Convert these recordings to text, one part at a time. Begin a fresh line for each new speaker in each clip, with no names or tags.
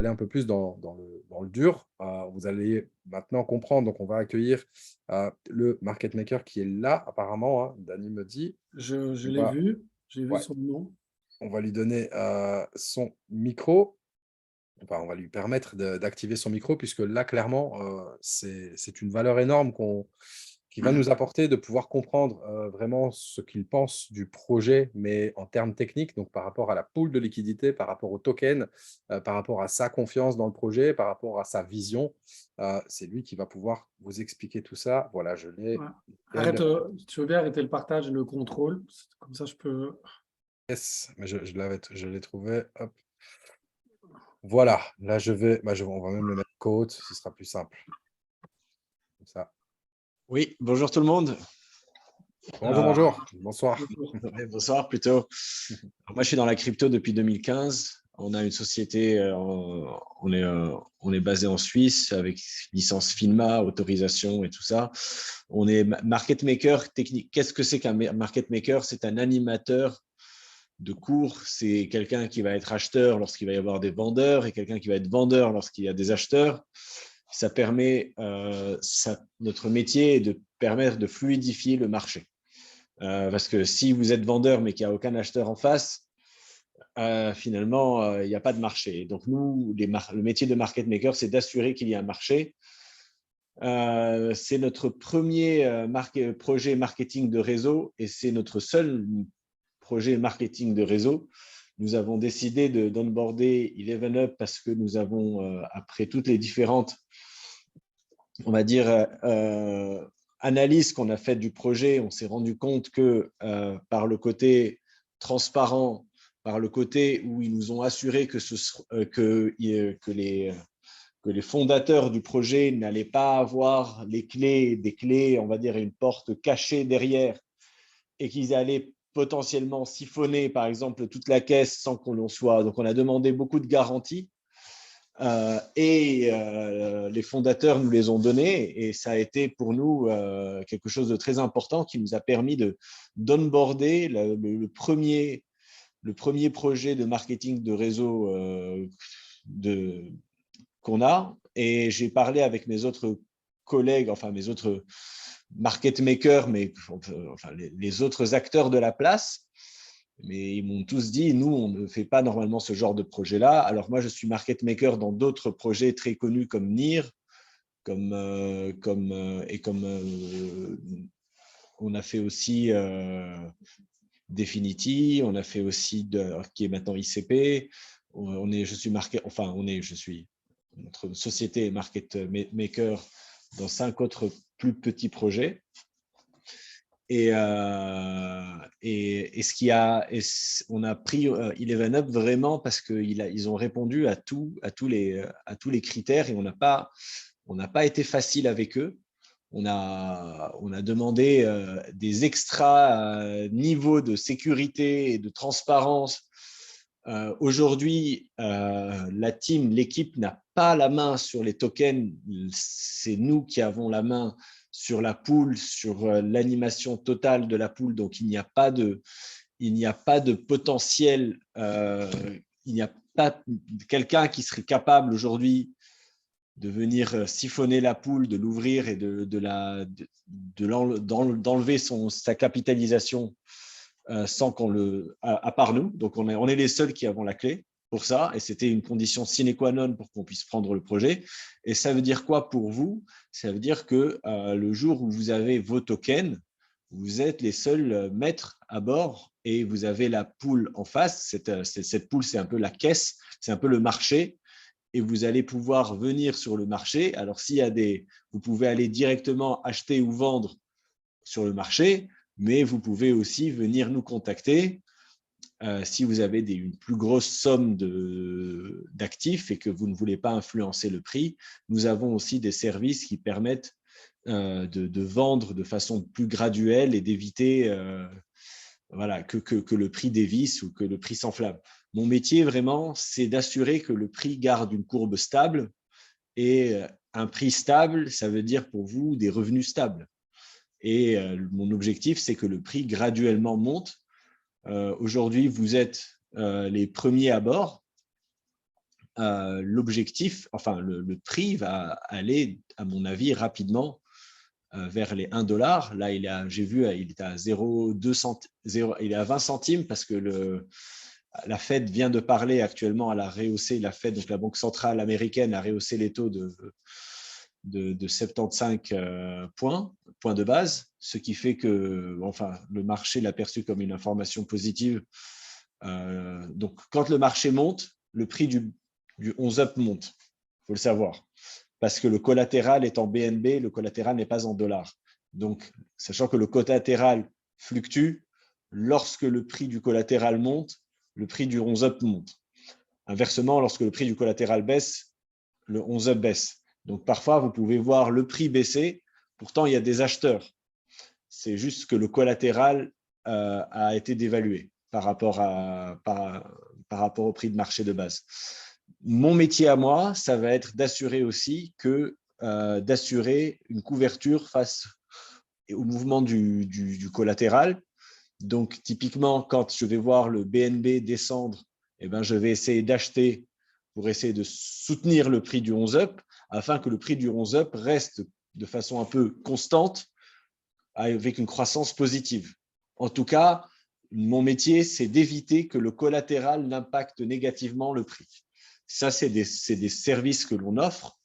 aller un peu plus dans le dur. Vous allez maintenant comprendre. Donc, on va accueillir le market maker qui est là, apparemment, hein, Dany me dit.
Je
On
l'ai
va,
vu, j'ai vu
ouais,
son nom.
on va lui donner son micro. Enfin, on va lui permettre d'activer son micro, puisque là, clairement, c'est une valeur énorme qui va nous apporter de pouvoir comprendre vraiment ce qu'il pense du projet, mais en termes techniques, donc par rapport à la pool de liquidité, par rapport au token, par rapport à sa confiance dans le projet, par rapport à sa vision. C'est lui qui va pouvoir vous expliquer tout ça. Voilà, je l'ai.
Ouais. Arrête,
Nickel.
tu veux bien arrêter le partage et le contrôle? Comme ça, je peux.
Yes, mais je l'ai trouvé. Hop. Voilà, là, on va même le mettre côte, ce sera plus simple. Comme ça.
Oui, bonjour tout le monde.
Bonjour, bonjour, bonsoir.
Ouais, bonsoir plutôt. Alors, moi, je suis dans la crypto depuis 2015. On a une société, on est basé en Suisse avec licence FINMA, autorisation et tout ça. On est market maker technique. Qu'est-ce que c'est qu'un market maker? C'est un animateur de cours. C'est quelqu'un qui va être acheteur lorsqu'il va y avoir des vendeurs et quelqu'un qui va être vendeur lorsqu'il y a des acheteurs. Ça permet, notre métier est de permettre de fluidifier le marché. Parce que si vous êtes vendeur mais qu'il n'y a aucun acheteur en face, finalement, il n'y a pas de marché. Donc nous, le métier de market maker, c'est d'assurer qu'il y a un marché. C'est notre premier projet marketing de réseau et c'est notre seul projet marketing de réseau. Nous avons décidé d'onboarder 11up parce que nous avons, après toutes les différentes, on va dire, analyse qu'on a faite du projet, on s'est rendu compte que par le côté transparent, par le côté où ils nous ont assuré que les fondateurs du projet n'allaient pas avoir des clés, on va dire une porte cachée derrière, et qu'ils allaient potentiellement siphonner, par exemple, toute la caisse sans qu'on l'on soit. Donc, on a demandé beaucoup de garanties. Les fondateurs nous les ont donnés et ça a été pour nous quelque chose de très important qui nous a permis d'onboarder le premier projet de marketing de réseau qu'on a. Et j'ai parlé avec mes autres collègues, enfin mes autres market makers, mais enfin, les autres acteurs de la place. Mais ils m'ont tous dit, nous, on ne fait pas normalement ce genre de projet-là. Alors moi, je suis market maker dans d'autres projets très connus comme NIR, on a fait aussi Definity, on a fait aussi qui est maintenant ICP. Je suis notre société est market maker dans 5 autres plus petits projets. Et on a pris 11up vraiment parce qu'ils ont répondu à tous les critères et on n'a pas été facile avec eux. On a demandé des extra niveaux de sécurité et de transparence. Aujourd'hui, l'équipe n'a pas la main sur les tokens. C'est nous qui avons la main sur la pool, sur l'animation totale de la pool. Donc, il n'y a pas de potentiel. Il n'y a pas quelqu'un qui serait capable aujourd'hui de venir siphonner la pool, de l'ouvrir et d'enlever sa capitalisation sans à part nous. Donc, on est les seuls qui avons la clé pour ça. Et c'était une condition sine qua non pour qu'on puisse prendre le projet. Et ça veut dire quoi pour vous? Ça veut dire que le jour où vous avez vos tokens, vous êtes les seuls maîtres à bord et vous avez la pool en face. Cette pool, c'est un peu la caisse, c'est un peu le marché. Et vous allez pouvoir venir sur le marché. Alors, vous pouvez aller directement acheter ou vendre sur le marché, mais vous pouvez aussi venir nous contacter si vous avez une plus grosse somme d'actifs et que vous ne voulez pas influencer le prix. Nous avons aussi des services qui permettent de vendre de façon plus graduelle et d'éviter que le prix dévisse ou que le prix s'enflamme. Mon métier, vraiment, c'est d'assurer que le prix garde une courbe stable. Et un prix stable, ça veut dire pour vous des revenus stables. Et mon objectif, c'est que le prix graduellement monte. Aujourd'hui, vous êtes les premiers à bord. l'objectif, enfin le prix va aller, à mon avis, rapidement vers les 1 $. Là, j'ai vu, il est à 0,2 il est à 20 centimes parce que la Fed vient de parler actuellement, elle a rehaussé, la Fed, donc la Banque centrale américaine, a rehaussé les taux de 75 points de base, ce qui fait que le marché l'a perçu comme une information positive. Donc, quand le marché monte, le prix du 11-up monte, il faut le savoir, parce que le collatéral est en BNB, le collatéral n'est pas en dollars. Donc, sachant que le collatéral fluctue, lorsque le prix du collatéral monte, le prix du 11-up monte. Inversement, lorsque le prix du collatéral baisse, le 11-up baisse. Donc, parfois, vous pouvez voir le prix baisser, pourtant, il y a des acheteurs. C'est juste que le collatéral a été dévalué par rapport au prix de marché de base. Mon métier à moi, ça va être d'assurer aussi d'assurer une couverture face au mouvement du collatéral. Donc, typiquement, quand je vais voir le BNB descendre, eh ben, je vais essayer d'acheter pour essayer de soutenir le prix du 11-up afin que le prix du 11-up reste de façon un peu constante avec une croissance positive. En tout cas, mon métier, c'est d'éviter que le collatéral n'impacte négativement le prix. Ça, c'est des services que l'on offre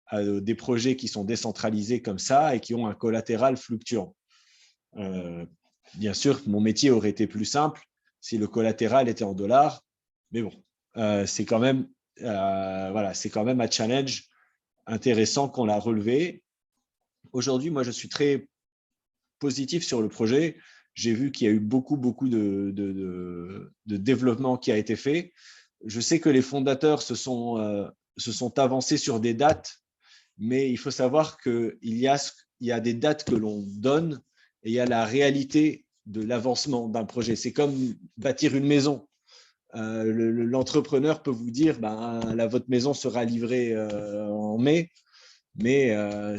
à des projets qui sont décentralisés comme ça et qui ont un collatéral fluctuant. Bien sûr, mon métier aurait été plus simple si le collatéral était en dollars, mais bon, c'est quand même un challenge intéressant qu'on a relevé. Aujourd'hui, moi, je suis très positif sur le projet. J'ai vu qu'il y a eu beaucoup de développement qui a été fait. Je sais que les fondateurs se sont avancés sur des dates, mais il faut savoir qu'il y a des dates que l'on donne et il y a la réalité de l'avancement d'un projet. C'est comme bâtir une maison. L'entrepreneur peut vous dire votre maison sera livrée en mai, mais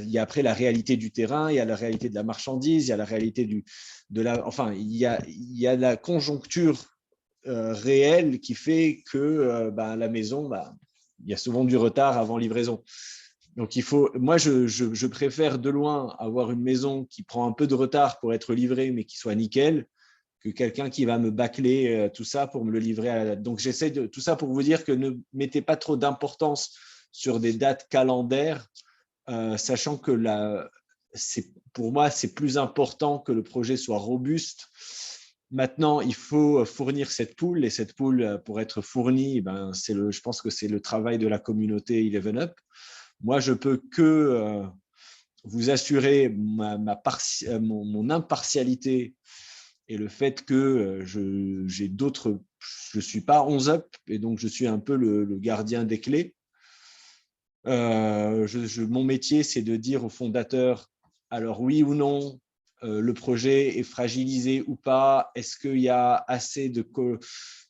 il y a après la réalité du terrain, il y a la réalité de la marchandise, il y a la réalité il y a la conjoncture réelle qui fait que la maison, il y a souvent du retard avant livraison. Donc, moi, je préfère de loin avoir une maison qui prend un peu de retard pour être livrée, mais qui soit nickel, que quelqu'un qui va me bâcler tout ça pour me le livrer à la date. Donc, j'essaie de tout ça pour vous dire que ne mettez pas trop d'importance sur des dates calendaires, sachant que pour moi, c'est plus important que le projet soit robuste. Maintenant, il faut fournir cette pool, et cette pool, pour être fournie, je pense que c'est le travail de la communauté 11up. Moi, je peux que vous assurer mon impartialité et le fait que je ne suis pas 11up, et donc je suis un peu le gardien des clés. Mon métier, c'est de dire aux fondateurs, alors oui ou non, le projet est fragilisé ou pas, est-ce qu'il y a assez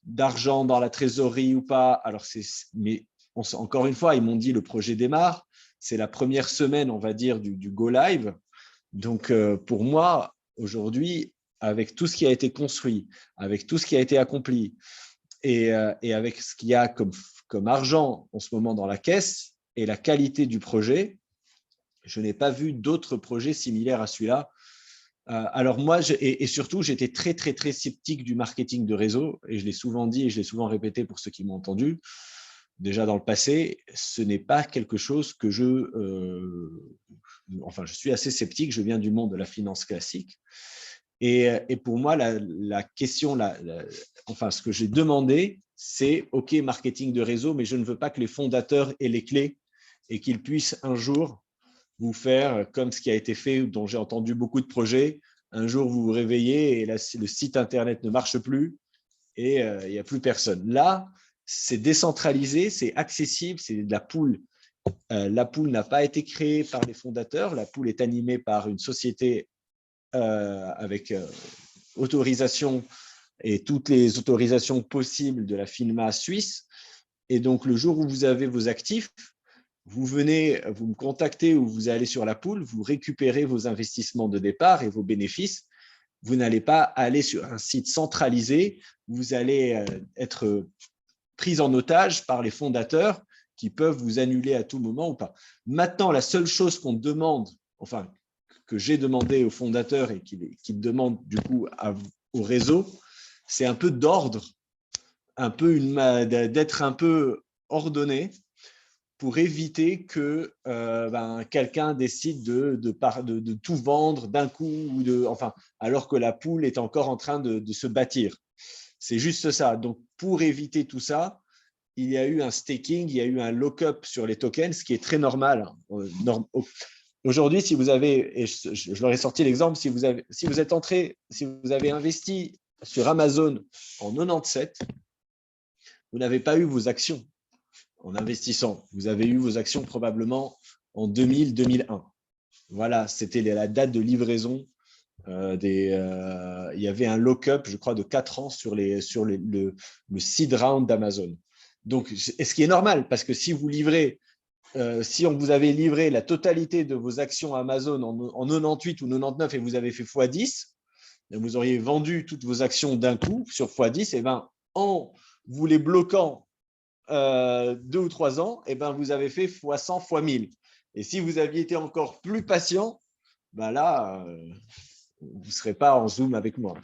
d'argent dans la trésorerie ou pas. Alors, mais encore une fois, ils m'ont dit le projet démarre, c'est la première semaine, on va dire, du Go Live. Donc, pour moi, aujourd'hui, avec tout ce qui a été construit, avec tout ce qui a été accompli et avec ce qu'il y a comme argent en ce moment dans la caisse, et la qualité du projet, je n'ai pas vu d'autres projets similaires à celui-là. Alors moi, et surtout, j'étais très, très, très sceptique du marketing de réseau, et je l'ai souvent dit et je l'ai souvent répété pour ceux qui m'ont entendu. Déjà dans le passé, ce n'est pas quelque chose que je suis assez sceptique, je viens du monde de la finance classique. Et pour moi, la question, ce que j'ai demandé, c'est OK, marketing de réseau, mais je ne veux pas que les fondateurs aient les clés et qu'ils puissent un jour vous faire comme ce qui a été fait, dont j'ai entendu beaucoup de projets. Un jour, vous vous réveillez et le site Internet ne marche plus et il n'y a plus personne. Là, c'est décentralisé, c'est accessible, c'est de la pool. La pool n'a pas été créée par les fondateurs. La pool est animée par une société avec autorisation et toutes les autorisations possibles de la FINMA suisse. Et donc, le jour où vous avez vos actifs, vous me contactez ou vous allez sur la pool, vous récupérez vos investissements de départ et vos bénéfices. Vous n'allez pas aller sur un site centralisé, vous allez être pris en otage par les fondateurs qui peuvent vous annuler à tout moment ou pas. Maintenant, la seule chose qu'on demande, enfin, que j'ai demandé au fondateur et qu'il demande du coup au réseau, c'est un peu d'ordre, d'être un peu ordonné pour éviter que quelqu'un décide de tout vendre d'un coup, alors que la poule est encore en train de se bâtir. C'est juste ça. Donc, pour éviter tout ça, il y a eu un staking, il y a eu un lock-up sur les tokens, ce qui est très normal. Aujourd'hui, si vous avez, et je leur ai sorti l'exemple, si vous avez investi sur Amazon en 97, vous n'avez pas eu vos actions en investissant. Vous avez eu vos actions probablement en 2000-2001. Voilà, c'était la date de livraison. Il y avait un lock-up, je crois, de 4 ans sur le seed round d'Amazon. Donc, ce qui est normal, parce que si vous livrez, si on vous avait livré la totalité de vos actions Amazon en 98 ou 99 et vous avez fait x10, vous auriez vendu toutes vos actions d'un coup sur x10, et ben, en vous les bloquant 2 ou 3 ans, et ben, vous avez fait x100, x1000. Et si vous aviez été encore plus patient, ben là, vous ne serez pas en Zoom avec moi.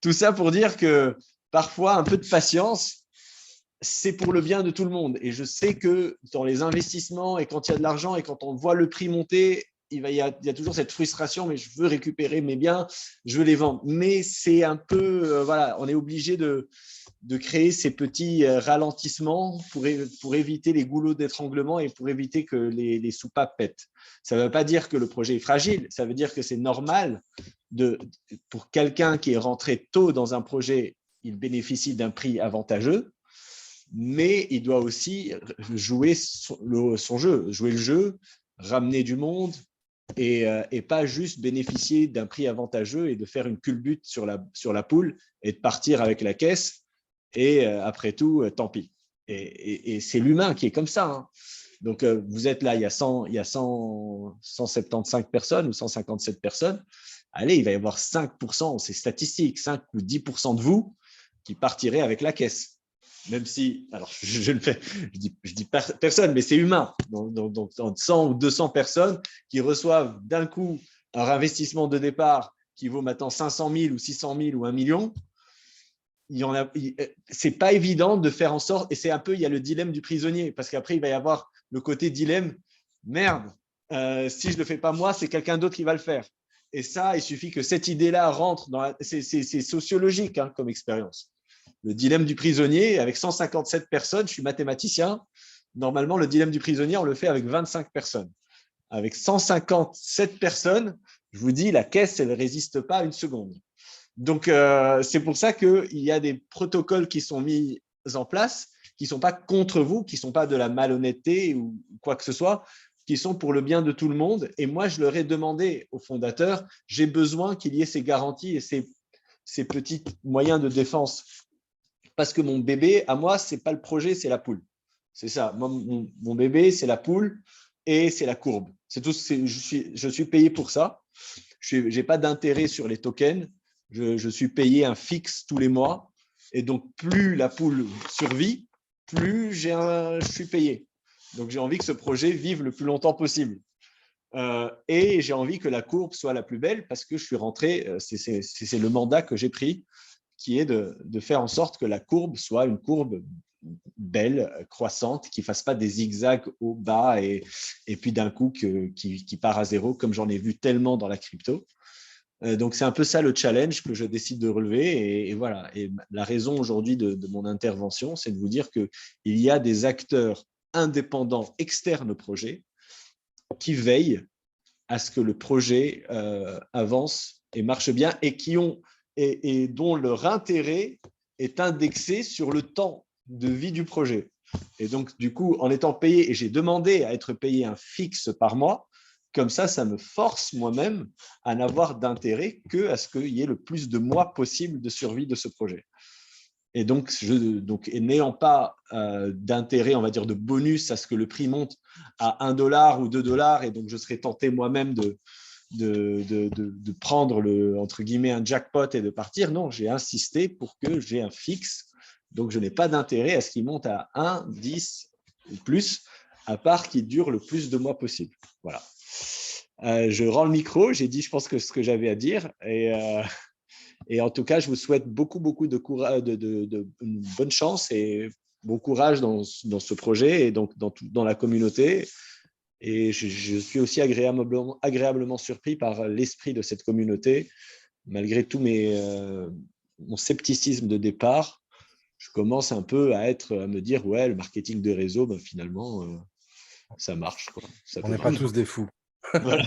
Tout ça pour dire que parfois, un peu de patience, c'est pour le bien de tout le monde. Et je sais que dans les investissements et quand il y a de l'argent et quand on voit le prix monter, il y a toujours cette frustration, mais je veux récupérer mes biens, je veux les vendre. Mais c'est un peu, voilà, on est obligé de créer ces petits ralentissements pour éviter les goulots d'étranglement et pour éviter que les soupapes pètent. Ça ne veut pas dire que le projet est fragile, ça veut dire que c'est normal pour quelqu'un qui est rentré tôt dans un projet, il bénéficie d'un prix avantageux, mais il doit aussi jouer son jeu, jouer le jeu, ramener du monde et pas juste bénéficier d'un prix avantageux et de faire une culbute sur la poule et de partir avec la caisse. Et après tout, tant pis. Et c'est l'humain qui est comme ça. Hein. Donc, vous êtes là, il y a 175 personnes ou 157 personnes. Allez, il va y avoir 5%, c'est statistique, 5 ou 10% de vous qui partiraient avec la caisse. Même si, alors je dis personne, mais c'est humain. Donc, 100 ou 200 personnes qui reçoivent d'un coup un investissement de départ qui vaut maintenant 500 000 ou 600 000 ou 1 million, c'est pas évident de faire en sorte, et c'est un peu, il y a le dilemme du prisonnier, parce qu'après, il va y avoir le côté dilemme, merde, si je le fais pas moi, c'est quelqu'un d'autre qui va le faire. Et ça, il suffit que cette idée-là rentre dans c'est sociologique hein, comme expérience. Le dilemme du prisonnier, avec 157 personnes, je suis mathématicien, normalement, le dilemme du prisonnier, on le fait avec 25 personnes. Avec 157 personnes, je vous dis, la caisse, elle ne résiste pas une seconde. Donc, c'est pour ça qu'il y a des protocoles qui sont mis en place, qui ne sont pas contre vous, qui ne sont pas de la malhonnêteté ou quoi que ce soit, qui sont pour le bien de tout le monde. Et moi, je leur ai demandé aux fondateurs, j'ai besoin qu'il y ait ces garanties et ces petits moyens de défense. Parce que mon bébé, à moi, ce n'est pas le projet, c'est la poule. C'est ça. Mon bébé, c'est la poule et c'est la courbe. C'est tout. Je suis payé pour ça. Je n'ai pas d'intérêt sur les tokens. Je suis payé un fixe tous les mois. Et donc, plus la poule survit, plus je suis payé. Donc, j'ai envie que ce projet vive le plus longtemps possible. Et j'ai envie que la courbe soit la plus belle parce que je suis rentré, c'est le mandat que j'ai pris, qui est de faire en sorte que la courbe soit une courbe belle, croissante, qui ne fasse pas des zigzags au bas et puis d'un coup qui part à zéro, comme j'en ai vu tellement dans la crypto. Donc, c'est un peu ça le challenge que je décide de relever. Et voilà. Et la raison aujourd'hui de mon intervention, c'est de vous dire qu'il y a des acteurs indépendants externes au projet qui veillent à ce que le projet avance et marche bien et dont leur intérêt est indexé sur le temps de vie du projet. Et donc, du coup, en étant payé, et j'ai demandé à être payé un fixe par mois, comme ça me force moi-même à n'avoir d'intérêt qu'à ce qu'il y ait le plus de mois possible de survie de ce projet. Et donc, n'ayant pas d'intérêt, on va dire, de bonus à ce que le prix monte à 1 dollar ou 2 dollars, et donc je serais tenté moi-même de prendre entre guillemets un jackpot et de partir. Non, j'ai insisté pour que j'ai un fixe Donc, je n'ai pas d'intérêt à ce qu'il monte à 1, 10 ou plus, à part qu'il dure le plus de mois possible. Voilà. Je rends le micro. J'ai dit, je pense, que ce que j'avais à dire. Et en tout cas, je vous souhaite beaucoup de courage, une bonne chance et bon courage dans ce projet et donc dans la communauté. Et je suis aussi agréablement surpris par l'esprit de cette communauté. Malgré tout mon scepticisme de départ, je commence un peu à me dire, ouais, le marketing de réseau, ben, finalement, ça marche, quoi. Ça
On
peut
n'est pas
vraiment.
tous des fous.
Voilà.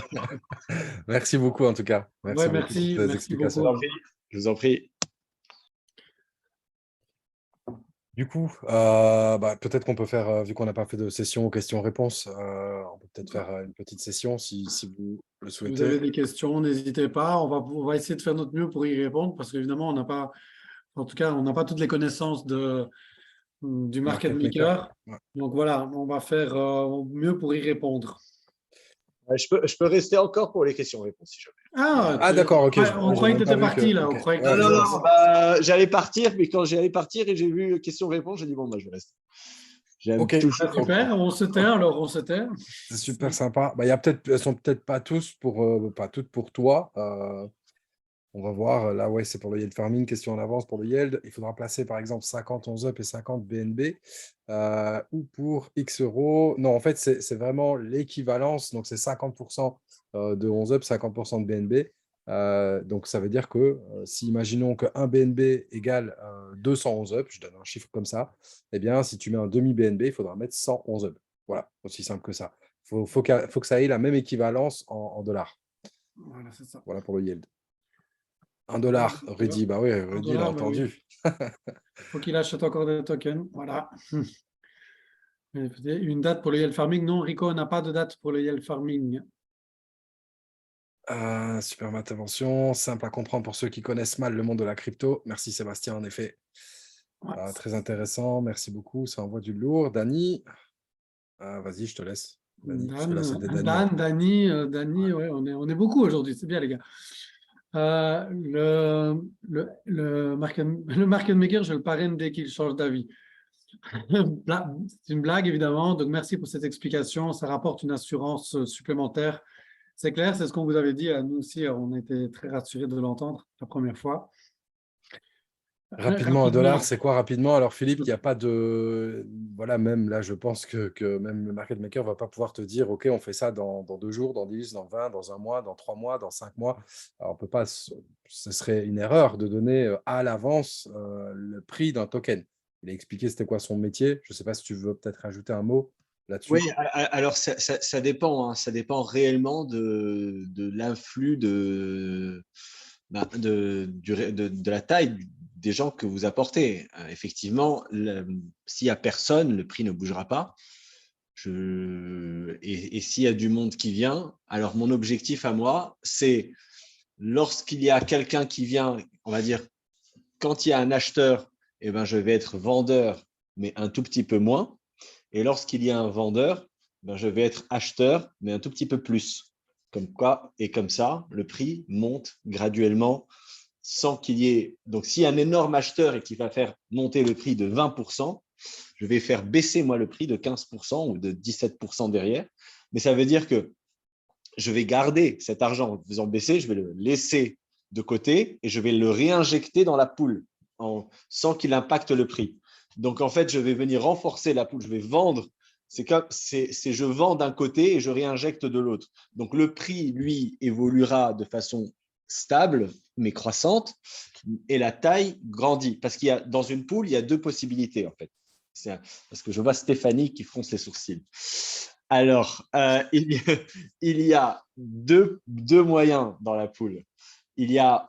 Merci beaucoup en tout cas. Merci
Ouais,
beaucoup pour tes
merci
explications.
beaucoup.
Je vous en prie.
Du coup, peut-être qu'on peut faire, vu qu'on n'a pas fait de session questions-réponses, on peut peut-être faire une petite session si vous le
Si vous avez
souhaitez.
des questions, n'hésitez pas. On va essayer de faire notre mieux pour y répondre parce qu'évidemment, en tout cas, on n'a pas toutes les connaissances du market
Market maker.
maker.
Ouais.
Donc voilà, on va faire au mieux pour y répondre.
Je peux rester encore pour les questions-réponses si jamais.
Ah, d'accord, ok.
On croyait que tu étais parti là. On croyait que
Ouais,
Non, j'allais partir, mais quand j'allais partir et j'ai vu questions-réponses, j'ai dit bon, bah, je vais rester. J'aime
ok.
toujours.
super, on se tait alors, on se tait.
C'est super sympa. Il y a elles sont peut-être pas pas toutes pour toi. On va voir. Là, ouais, c'est pour le yield farming. Question en avance pour le yield. Il faudra placer par exemple 50 11 up et 50 BNB. Ou pour X euros. Non, en fait, c'est vraiment l'équivalence. Donc, c'est 50% de 11 up, 50% de BNB. Donc, ça veut dire que si imaginons qu'un BNB égale 211 up, je donne un chiffre comme ça, eh bien, si tu mets un demi BNB, il faudra mettre 111 up. Voilà, aussi simple que ça. Faut que ça ait la même équivalence en dollars.
Voilà, c'est ça.
Voilà pour le yield. 1 dollar, Rudy. Bah oui, Rudy l'a entendu.
Il faut qu'il achète encore des tokens. Voilà. Une date pour le yield farming. Non, Rico n'a pas de date pour le yield farming.
Super intervention, simple à comprendre pour ceux qui connaissent mal le monde de la crypto. Merci Sébastien, en effet.
Ouais.
Très intéressant, merci beaucoup. Ça envoie du lourd. Dany, vas-y, je te laisse. Dany, parce que là, c'est des Dany.
Dany, ouais, on est beaucoup aujourd'hui. C'est bien, les gars. Le market maker, je le parraine dès qu'il change d'avis. C'est une blague, évidemment. Donc, merci pour cette explication. Ça rapporte une assurance supplémentaire. C'est clair, c'est ce qu'on vous avait dit. Nous aussi, on était très rassurés de l'entendre la première fois.
Rapidement, 1 dollar, c'est quoi rapidement? Alors, Philippe, il n'y a pas de. Voilà, même là, je pense que même le market maker ne va pas pouvoir te dire OK, on fait ça dans 2 jours, dans 10, dans 20, dans 1 mois, dans 3 mois, dans 5 mois. Alors, on peut pas. Ce serait une erreur de donner à l'avance le prix d'un token. Il a expliqué c'était quoi son métier. Je ne sais pas si tu veux peut-être rajouter un mot là-dessus.
Oui, alors ça dépend. Ça dépend réellement de l'influx de la taille des gens que vous apportez. Effectivement, s'il n'y a personne, le prix ne bougera pas. Et s'il y a du monde qui vient, alors mon objectif à moi, c'est lorsqu'il y a quelqu'un qui vient, on va dire, quand il y a un acheteur, eh ben, je vais être vendeur, mais un tout petit peu moins. Et lorsqu'il y a un vendeur, ben, je vais être acheteur, mais un tout petit peu plus. Comme quoi, et comme ça, le prix monte graduellement sans qu'il y ait. Donc, s'il y a un énorme acheteur et qui va faire monter le prix de 20%, je vais faire baisser moi le prix de 15% ou de 17% derrière. Mais ça veut dire que je vais garder cet argent en faisant baisser, je vais le laisser de côté et je vais le réinjecter dans la pool sans qu'il impacte le prix. Donc, en fait, je vais venir renforcer la pool, je vais vendre. Je vends d'un côté et je réinjecte de l'autre. Donc, le prix, lui, évoluera de façon stable, mais croissante, et la taille grandit. Parce qu'il y a, dans une pool, il y a 2 possibilités, en fait. Parce que je vois Stéphanie qui fronce les sourcils. Alors, il y a deux moyens dans la pool.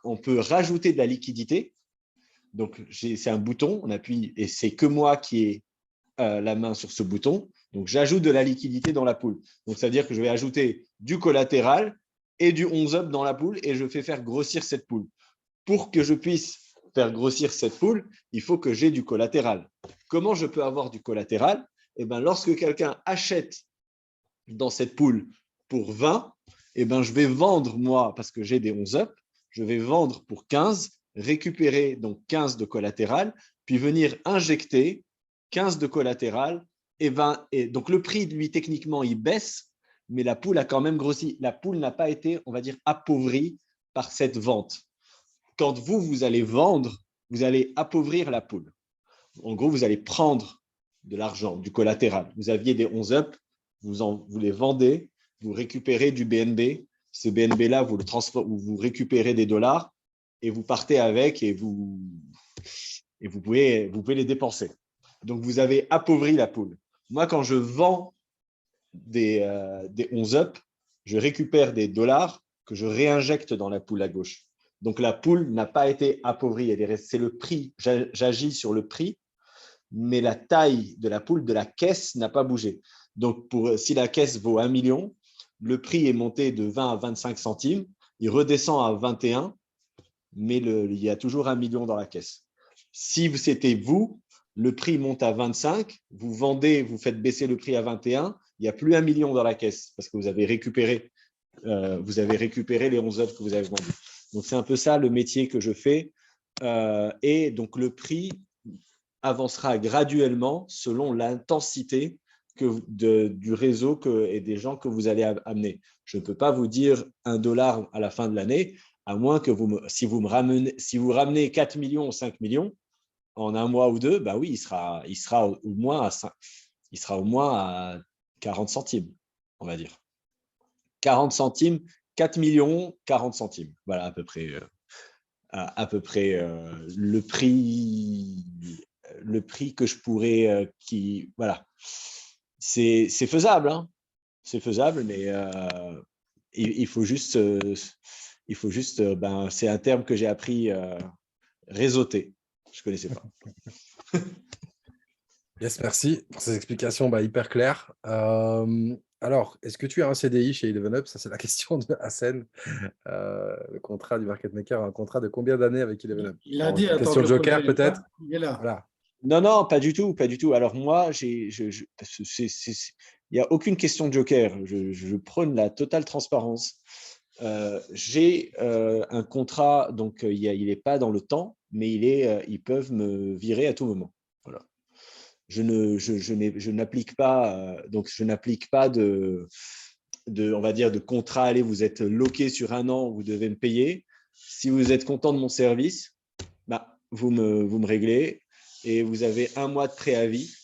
On peut rajouter de la liquidité. Donc, c'est un bouton, on appuie et c'est que moi qui ai la main sur ce bouton. Donc, j'ajoute de la liquidité dans la pool. Donc, ça veut dire que je vais ajouter du collatéral et du 11-up dans la pool et je fais faire grossir cette pool. Pour que je puisse faire grossir cette pool, il faut que j'ai du collatéral. Comment je peux avoir du collatéral? Eh bien, lorsque quelqu'un achète dans cette pool pour 20, eh ben, je vais vendre, moi, parce que j'ai des 11 up, je vais vendre pour 15 récupérer donc 15 de collatéral, puis venir injecter 15 de collatéral. Et donc, le prix, lui, techniquement, il baisse, mais la poule a quand même grossi. La poule n'a pas été, on va dire, appauvrie par cette vente. Quand vous allez vendre, vous allez appauvrir la poule. En gros, vous allez prendre de l'argent, du collatéral. Vous aviez des 11 up, vous les vendez, vous récupérez du BNB. Ce BNB-là, vous récupérez des dollars et vous partez avec et vous pouvez les dépenser. Donc, vous avez appauvri la poule. Moi, quand je vends des 11 up, je récupère des dollars que je réinjecte dans la poule à gauche. Donc, la poule n'a pas été appauvrie. C'est le prix. J'agis sur le prix, mais la taille de la poule, de la caisse, n'a pas bougé. Donc, si la caisse vaut 1 million, le prix est monté de 20 à 25 centimes, il redescend à 21, mais il y a toujours 1 million dans la caisse. Si c'était vous, le prix monte à 25, vous vendez, vous faites baisser le prix à 21, il n'y a plus 1 million dans la caisse parce que vous avez récupéré les 11 œuvres que vous avez vendues. Donc, c'est un peu ça le métier que je fais. Et donc, le prix avancera graduellement selon l'intensité du réseau et des gens que vous allez amener. Je ne peux pas vous dire $1 à la fin de l'année, à moins que si vous ramenez 4 millions ou 5 millions en un mois ou deux, bah oui, il sera au moins à 40 centimes, on va dire. 40 centimes, 4 millions, 40 centimes. Voilà à peu près le prix que je pourrais, voilà. C'est faisable, hein. C'est faisable, mais il faut juste, c'est un terme que j'ai appris, réseauter. Je ne connaissais pas.
Yes, merci pour ces explications hyper claires. Alors, est-ce que tu as un CDI chez ElevenUp? Ça, c'est la question de Hassen. Le contrat du market maker, un contrat de combien d'années avec ElevenUp?
Il a dit, attends,
Question
je
Joker,
le
peut-être?
il est là.
Voilà.
Non, pas du tout, pas du tout. Alors moi, il n'y a aucune question de joker. Je prône la totale transparence. J'ai un contrat, donc il n'est pas dans le temps, mais ils peuvent me virer à tout moment. Voilà. Je n'applique pas, on va dire, de contrat. Allez, vous êtes loqué sur 1 an, vous devez me payer. Si vous êtes content de mon service, vous me réglez et vous avez 1 mois de préavis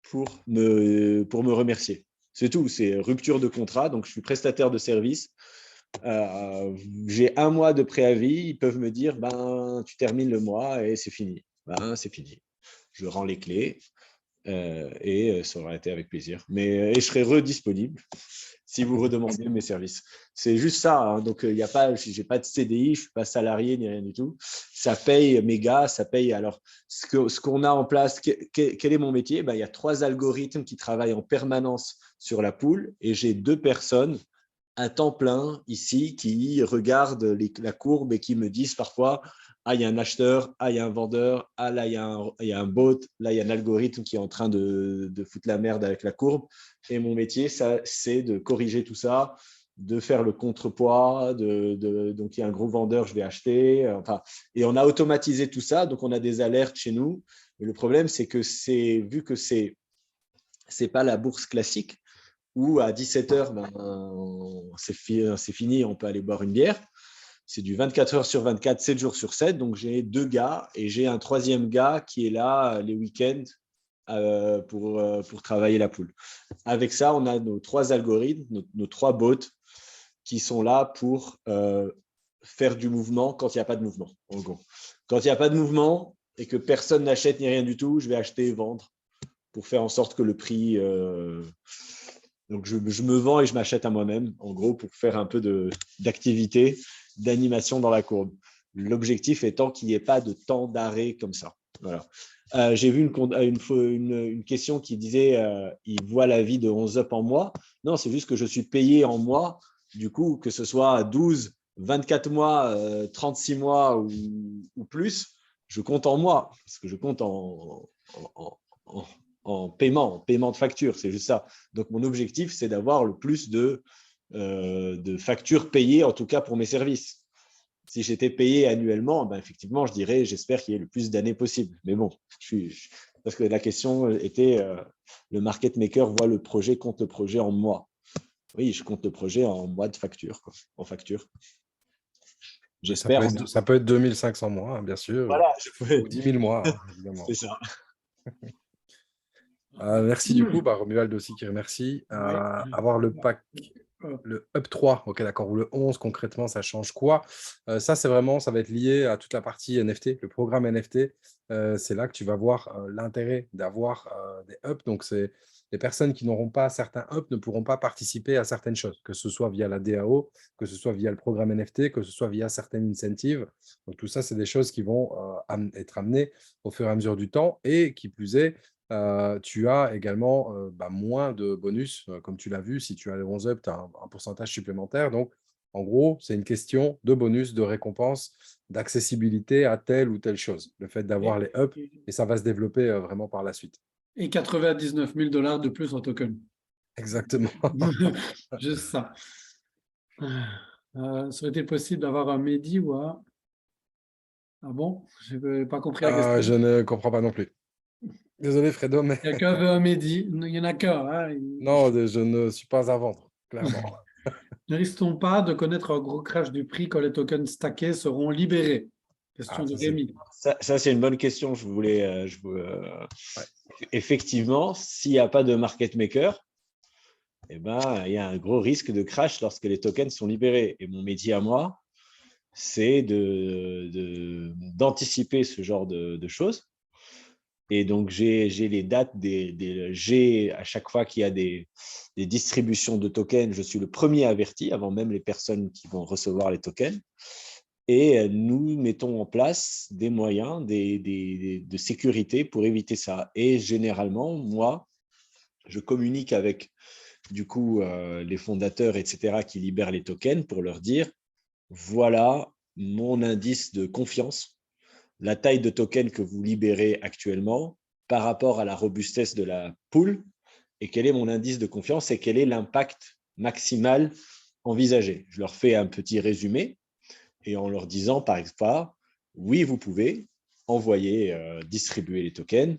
pour me remercier. C'est tout, c'est rupture de contrat. Donc, je suis prestataire de service. J'ai 1 mois de préavis. Ils peuvent me dire, tu termines le mois et c'est fini. C'est fini. Je rends les clés et ça aurait été avec plaisir. Et je serai redisponible si vous redemandez mes services. C'est juste ça. Hein. Donc, je n'ai pas de CDI, je ne suis pas salarié ni rien du tout. Ça paye mes gars, ça paye. Alors, ce qu'on a en place, quel est mon métier? Il y a 3 algorithmes qui travaillent en permanence sur la poule et j'ai 2 personnes à temps plein ici qui regardent la courbe et qui me disent parfois il y a un acheteur, il y a un vendeur, là, il y a un bot, là, il y a un algorithme qui est en train de foutre la merde avec la courbe. Et mon métier, c'est de corriger tout ça, de faire le contrepoids, donc il y a un gros vendeur, je vais acheter. Et on a automatisé tout ça, donc on a des alertes chez nous. Mais le problème, c'est que vu que c'est pas la bourse classique, où à 17h, c'est fini, on peut aller boire une bière. C'est du 24 heures sur 24, 7 jours sur 7. Donc, j'ai 2 gars et j'ai un 3e gars qui est là les week-ends pour travailler la poule. Avec ça, on a nos 3 algorithmes, nos 3 bots qui sont là pour faire du mouvement quand il n'y a pas de mouvement. En gros. Quand il n'y a pas de mouvement et que personne n'achète ni rien du tout, je vais acheter et vendre pour faire en sorte que le prix… Donc, je me vends et je m'achète à moi-même, en gros, pour faire un peu d'activité, d'animation dans la courbe. L'objectif étant qu'il n'y ait pas de temps d'arrêt comme ça. Voilà. J'ai vu une question qui disait il voit la vie de 11 up en mois. Non, c'est juste que je suis payé en mois. Du coup, que ce soit 12, 24 mois, 36 mois ou plus, je compte en mois parce que je compte en paiement de facture, c'est juste ça. Donc, mon objectif, c'est d'avoir le plus de factures payées, en tout cas pour mes services. Si j'étais payé annuellement, ben, effectivement, je dirais, j'espère qu'il y ait le plus d'années possible. Mais bon, parce que la question était, le market maker voit le projet, compte le projet en mois. Oui, je compte le projet en mois de facture, quoi, en facture. J'espère.
Ça peut être 2500 mois, hein, bien sûr,
Voilà,
ou 10 000 mois, hein, évidemment.
c'est ça.
Merci du coup, Romuald aussi qui remercie. Avoir le pack, le Up 3, ok, d'accord, ou le 11 concrètement, ça change quoi? Ça, c'est vraiment, ça va être lié à toute la partie NFT, le programme NFT. C'est là que tu vas voir l'intérêt d'avoir des Up. Donc, c'est les personnes qui n'auront pas certains Up ne pourront pas participer à certaines choses, que ce soit via la DAO, que ce soit via le programme NFT, que ce soit via certaines incentives. Donc, tout ça, c'est des choses qui vont être amenées au fur et à mesure du temps et qui plus est, tu as également moins de bonus, comme tu l'as vu. Si tu as les 11 up, tu as un pourcentage supplémentaire. Donc, en gros, c'est une question de bonus, de récompense, d'accessibilité à telle ou telle chose. Le fait d'avoir les up, et ça va se développer vraiment par la suite.
Et 99 000 $ de plus en token.
Exactement.
Juste ça. Serait-il possible d'avoir un Mehdi ou un... Ah bon? Je n'ai pas compris la question.
Je ne comprends pas non plus. Désolé, Fredo, mais
Quelqu'un veut un Mehdi? Il n'y en a qu'un. Hein.
non, je ne suis pas à vendre, clairement.
Ne risque-t-on pas de connaître un gros crash du prix quand les tokens stackés seront libérés? Question de Rémi.
Ça, c'est une bonne question.
Ouais.
Effectivement, s'il n'y a pas de market maker, eh ben, il y a un gros risque de crash lorsque les tokens sont libérés. Et mon métier à moi, c'est d'anticiper ce genre de choses. Et donc, j'ai les dates, à chaque fois qu'il y a des distributions de tokens, je suis le premier averti, avant même les personnes qui vont recevoir les tokens. Et nous mettons en place des moyens de sécurité pour éviter ça. Et généralement, moi, je communique avec du coup les fondateurs, etc., qui libèrent les tokens pour leur dire, voilà mon indice de confiance, la taille de token que vous libérez actuellement par rapport à la robustesse de la pool, et quel est mon indice de confiance et quel est l'impact maximal envisagé. Je leur fais un petit résumé et en leur disant par exemple, oui, vous pouvez envoyer, distribuer les tokens,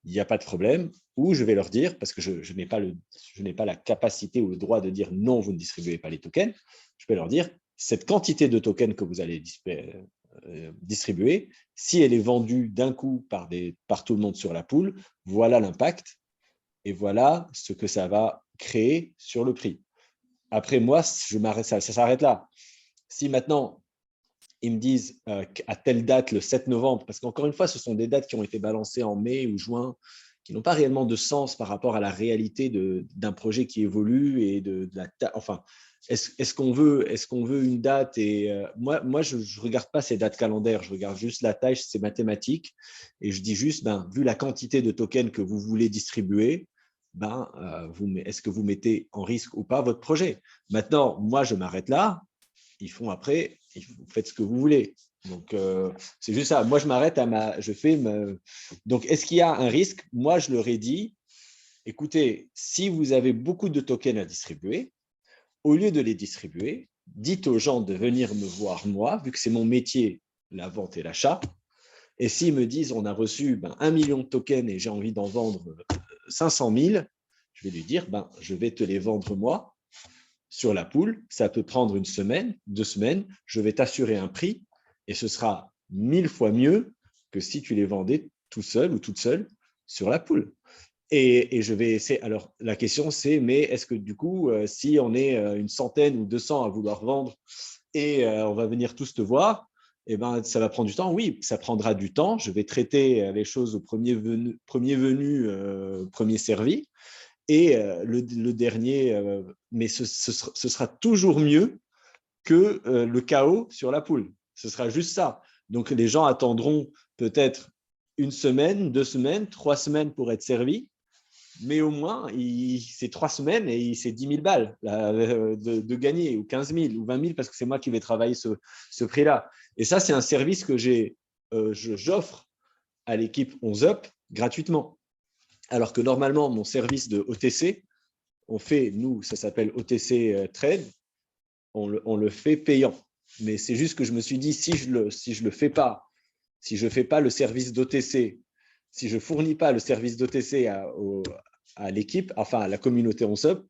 il n'y a pas de problème, ou je vais leur dire, parce que je n'ai pas la capacité ou le droit de dire non, vous ne distribuez pas les tokens, je vais leur dire, cette quantité de tokens que vous allez distribuer, si elle est vendue d'un coup par tout le monde sur la pool, voilà l'impact et voilà ce que ça va créer sur le prix. Après, moi, ça s'arrête là. Si maintenant, ils me disent à telle date, le 7 novembre, parce qu'encore une fois, ce sont des dates qui ont été balancées en mai ou juin, qui n'ont pas réellement de sens par rapport à la réalité d'un projet qui évolue et enfin, est-ce qu'on veut une date et moi je ne regarde pas ces dates calendaires, je regarde juste la taille, c'est mathématique et je dis juste, vu la quantité de tokens que vous voulez distribuer, est-ce que vous mettez en risque ou pas votre projet? Maintenant, moi je m'arrête là, vous faites ce que vous voulez. Donc, c'est juste ça. Moi, je m'arrête Donc, est-ce qu'il y a un risque? Moi, je leur ai dit, écoutez, si vous avez beaucoup de tokens à distribuer, au lieu de les distribuer, dites aux gens de venir me voir moi, vu que c'est mon métier, la vente et l'achat. Et s'ils me disent, on a reçu 1 million de tokens et j'ai envie d'en vendre 500 000, je vais lui dire, je vais te les vendre moi sur la pool. Ça peut prendre 1 semaine, 2 semaines. Je vais t'assurer un prix et ce sera 1000 fois mieux que si tu les vendais tout seul ou toute seule sur la pool. Et je vais essayer. Alors, la question, c'est, mais est-ce que du coup, si on est 100 ou 200 à vouloir vendre et on va venir tous te voir, eh ben, ça va prendre du temps? Oui, ça prendra du temps. Je vais traiter les choses au premier venu, premier servi. Et le dernier, mais ce sera toujours mieux que le chaos sur la poule. Ce sera juste ça. Donc, les gens attendront peut-être 1 semaine, 2 semaines, 3 semaines pour être servis, mais au moins, c'est 3 semaines et c'est 10 000 balles de gagner, ou 15 000, ou 20 000, parce que c'est moi qui vais travailler ce prix-là. Et ça, c'est un service que j'offre à l'équipe 11 Up gratuitement. Alors que normalement, mon service de OTC, ça s'appelle OTC Trade, on le fait payant. Mais c'est juste que je me suis dit, si je le fais pas, si je fais pas le service d'OTC, si je fournis pas le service d'OTC à l'équipe, enfin à la communauté OnSUP,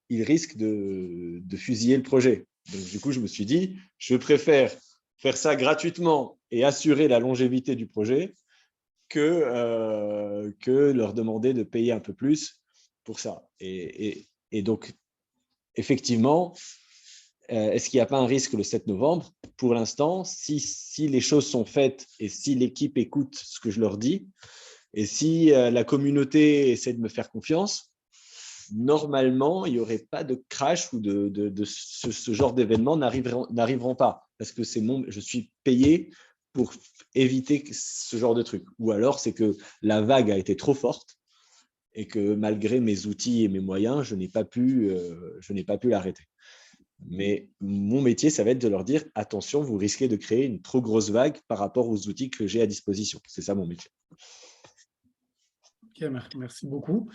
il risque de fusiller le projet. Donc du coup, je me suis dit, je préfère faire ça gratuitement et assurer la longévité du projet que leur demander de payer un peu plus pour ça. Et donc, effectivement, est-ce qu'il n'y a pas un risque le 7 novembre? Pour l'instant, si les choses sont faites et si l'équipe écoute ce que je leur dis, et si la communauté essaie de me faire confiance, normalement, il n'y aurait pas de crash ou de ce genre d'événements n'arriveront pas. Parce que je suis payé pour éviter ce genre de truc. Ou alors, c'est que la vague a été trop forte et que malgré mes outils et mes moyens, je n'ai pas pu l'arrêter. Mais mon métier, ça va être de leur dire, attention, vous risquez de créer une trop grosse vague par rapport aux outils que j'ai à disposition. C'est ça mon métier.
Ok, merci beaucoup.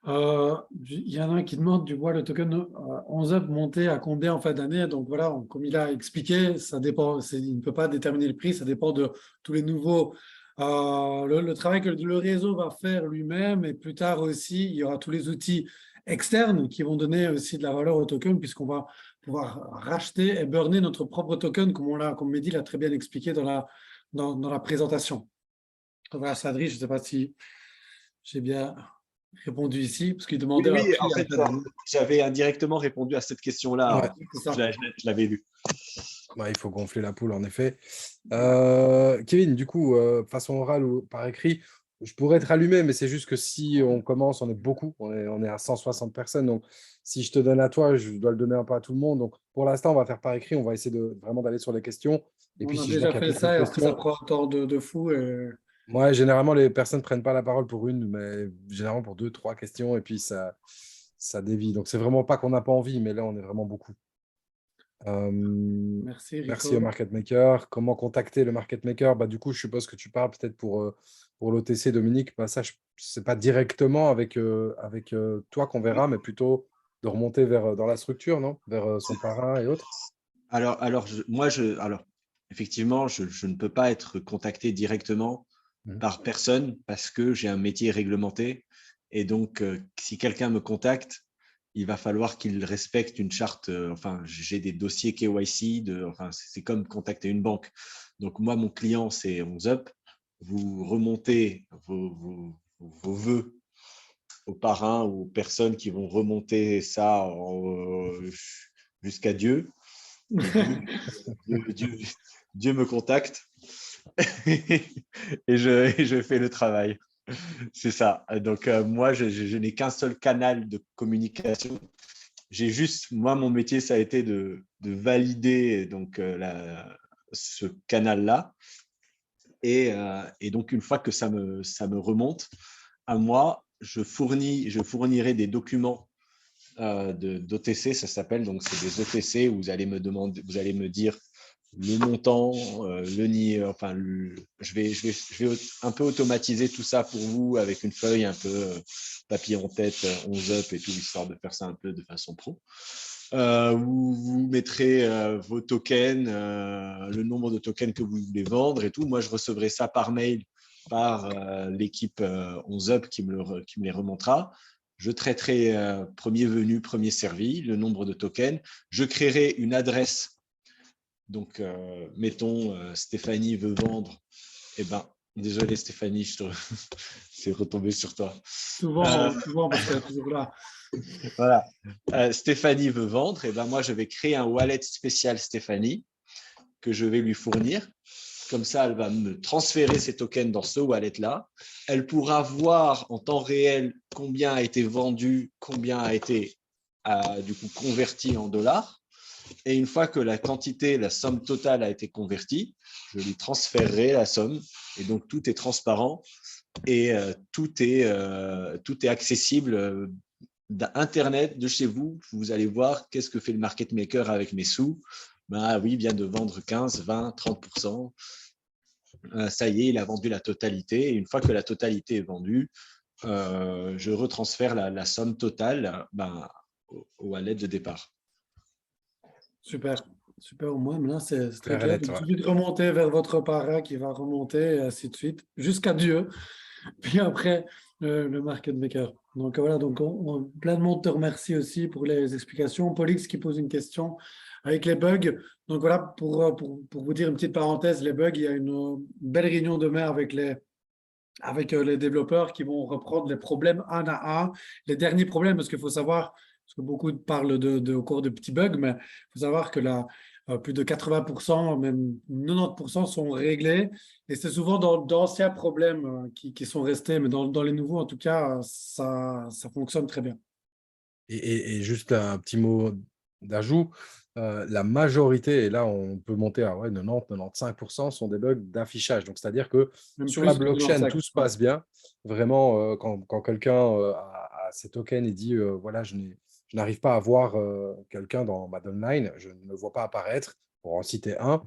Il y en a un qui demande du le token 11up monté à combien en fin d'année. Donc voilà, comme il a expliqué, ça dépend, il ne peut pas déterminer le prix, ça dépend de tous les nouveaux. Le travail que le réseau va faire lui-même, et plus tard aussi, il y aura tous les outils externes qui vont donner aussi de la valeur au token, puisqu'on va pouvoir racheter et burner notre propre token, comme Mehdi l'a très bien expliqué dans la présentation. Donc voilà, Sadri, je ne sais pas si j'ai bien répondu ici, parce qu'il demandait un
Oui,
prix
en
en
fait,
fin d'année.
j'avais indirectement répondu à cette question-là.
Ouais.
C'est ça.
Je l'avais lu.
Ouais, il faut gonfler la poule, en effet. Kevin, du coup, façon orale ou par écrit, je pourrais te rallumer, mais c'est juste que si on commence, on est beaucoup, on est à 160 personnes. Donc, si je te donne à toi, je dois le donner un peu à tout le monde. Donc, pour l'instant, on va faire par écrit. On va essayer vraiment d'aller sur les questions. Et puis,
On a
si je vois
déjà
qu'il y a
fait
beaucoup de
ça et après ça
questions,
prend un temps de fou.
moi, généralement, les personnes ne prennent pas la parole pour une, mais généralement pour deux, trois questions, et puis ça dévie. Donc, c'est vraiment pas qu'on n'a pas envie, mais là, on est vraiment beaucoup.
Merci
Merci au
Rico.
market maker. Comment contacter le market maker? Bah, du coup, je suppose que tu parles peut-être pour l'OTC, Dominique. Bah, ça, ce n'est pas directement avec toi qu'on verra, mais plutôt de remonter dans la structure, non? Vers son parrain et autres.
Alors, effectivement, je ne peux pas être contacté directement
Mhm.
par personne parce que j'ai un métier réglementé. Et donc, si quelqu'un me contacte, il va falloir qu'il respecte une charte. Enfin, j'ai des dossiers KYC. Enfin, c'est comme contacter une banque. Donc, moi, mon client, c'est 11up. Vous remontez vos vœux aux parrains ou aux personnes qui vont remonter ça jusqu'à Dieu. Et Dieu me contacte et je fais le travail. C'est ça. Donc, moi, je n'ai qu'un seul canal de communication. J'ai juste, moi, mon métier, ça a été de valider donc, ce canal-là. Et donc, une fois que ça me remonte à moi, je fournirai des documents d'OTC, ça s'appelle. Donc, c'est des OTC où vous allez me dire le montant, enfin, je vais un peu automatiser tout ça pour vous avec une feuille un peu papier en tête, 11up et tout, histoire de faire ça un peu de façon pro. Vous mettrez vos tokens, le nombre de tokens que vous voulez vendre et tout. Moi, je recevrai ça par mail par l'équipe 11up qui me les remontera. Je traiterai premier venu, premier servi, le nombre de tokens. Je créerai une adresse. Donc, mettons, Stéphanie veut vendre. Eh ben, désolé Stéphanie, c'est retombé sur toi.
Souvent parce qu'elle est toujours là.
Voilà. Stéphanie veut vendre. Eh ben, moi, je vais créer un wallet spécial Stéphanie que je vais lui fournir. Comme ça, elle va me transférer ses tokens dans ce wallet-là. Elle pourra voir en temps réel combien a été vendu, combien a été du coup converti en dollars. Et une fois que la somme totale a été convertie, je lui transférerai la somme. Et donc, tout est transparent et tout est accessible d'Internet, de chez vous. Vous allez voir qu'est-ce que fait le market maker avec mes sous. Ben oui, il vient de vendre 15, 20, 30%. Ça y est, il a vendu la totalité. Et une fois que la totalité est vendue, je retransfère la somme totale au wallet de départ.
Super, Super, au moins, maintenant, c'est très
Clair et
clair.
net,
Il
ouais.
suffit de remonter vers votre para qui va remonter, et ainsi de suite, jusqu'à Dieu. Puis après, le market maker. Donc voilà, donc plein de monde te remercie aussi pour les explications. Polix qui pose une question avec les bugs. Donc voilà, pour vous dire une petite parenthèse, les bugs, il y a une belle réunion demain avec les développeurs qui vont reprendre les problèmes un à un, les derniers problèmes, parce qu'il faut savoir, parce que beaucoup parlent au cours de petits bugs, mais il faut savoir que là, plus de 80%, même 90% sont réglés, et c'est souvent d'anciens problèmes qui sont restés, mais dans les nouveaux, en tout cas, ça fonctionne très bien.
Et juste un petit mot d'ajout, la majorité, et là on peut monter à 90-95% sont des bugs d'affichage. Donc c'est-à-dire que
Même
sur la
plus que
blockchain,
95.
tout se passe bien. Vraiment, quand quelqu'un a ses tokens et dit voilà, je n'arrive pas à voir quelqu'un dans ma downline, je ne le vois pas apparaître, pour en citer un,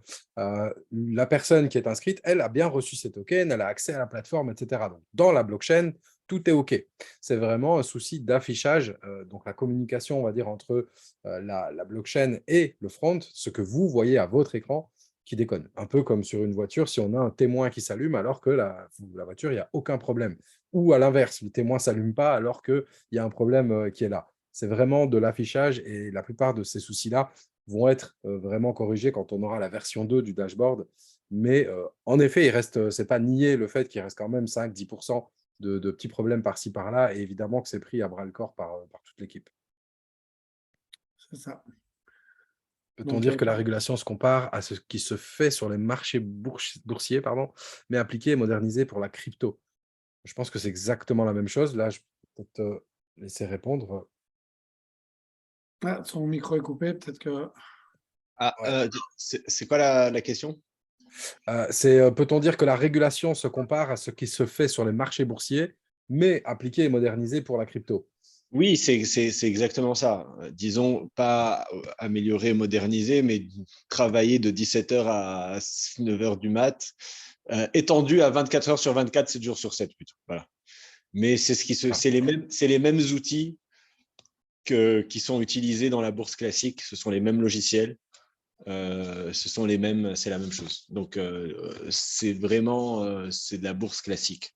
la personne qui est inscrite, elle a bien reçu ses tokens, elle a accès à la plateforme, etc. Donc dans la blockchain, tout est OK. C'est vraiment un souci d'affichage, donc la communication, on va dire, entre la blockchain et le front, ce que vous voyez à votre écran, qui déconne. Un peu comme sur une voiture, si on a un témoin qui s'allume alors que la voiture, il n'y a aucun problème. Ou à l'inverse, le témoin ne s'allume pas alors qu'il y a un problème qui est là. C'est vraiment de l'affichage et la plupart de ces soucis-là vont être vraiment corrigés quand on aura la version 2 du dashboard. Mais en effet, il reste, c'est pas nier le fait qu'il reste quand même 5-10% de petits problèmes par-ci, par-là, et évidemment que c'est pris à bras-le-corps par toute l'équipe.
C'est ça.
Peut-on
Donc,
dire que la régulation se compare à ce qui se fait sur les marchés boursiers, pardon, mais appliqué et modernisé pour la crypto? Je pense que c'est exactement la même chose. Là, je peux peut-être laisser répondre.
son micro est coupé, peut-être que…
Ah,
Ouais.
c'est quoi la question?
Peut-on dire que la régulation se compare à ce qui se fait sur les marchés boursiers, mais appliqué et modernisé pour la crypto?
Oui, c'est exactement ça. Disons, pas améliorer, moderniser, mais travailler de 17h à 9h du mat, étendu à 24 heures sur 24, 7 jours sur 7 plutôt. Voilà. Mais c'est les mêmes outils qui sont utilisés dans la bourse classique. Ce sont les mêmes logiciels. C'est la même chose. Donc, c'est vraiment c'est de la bourse classique.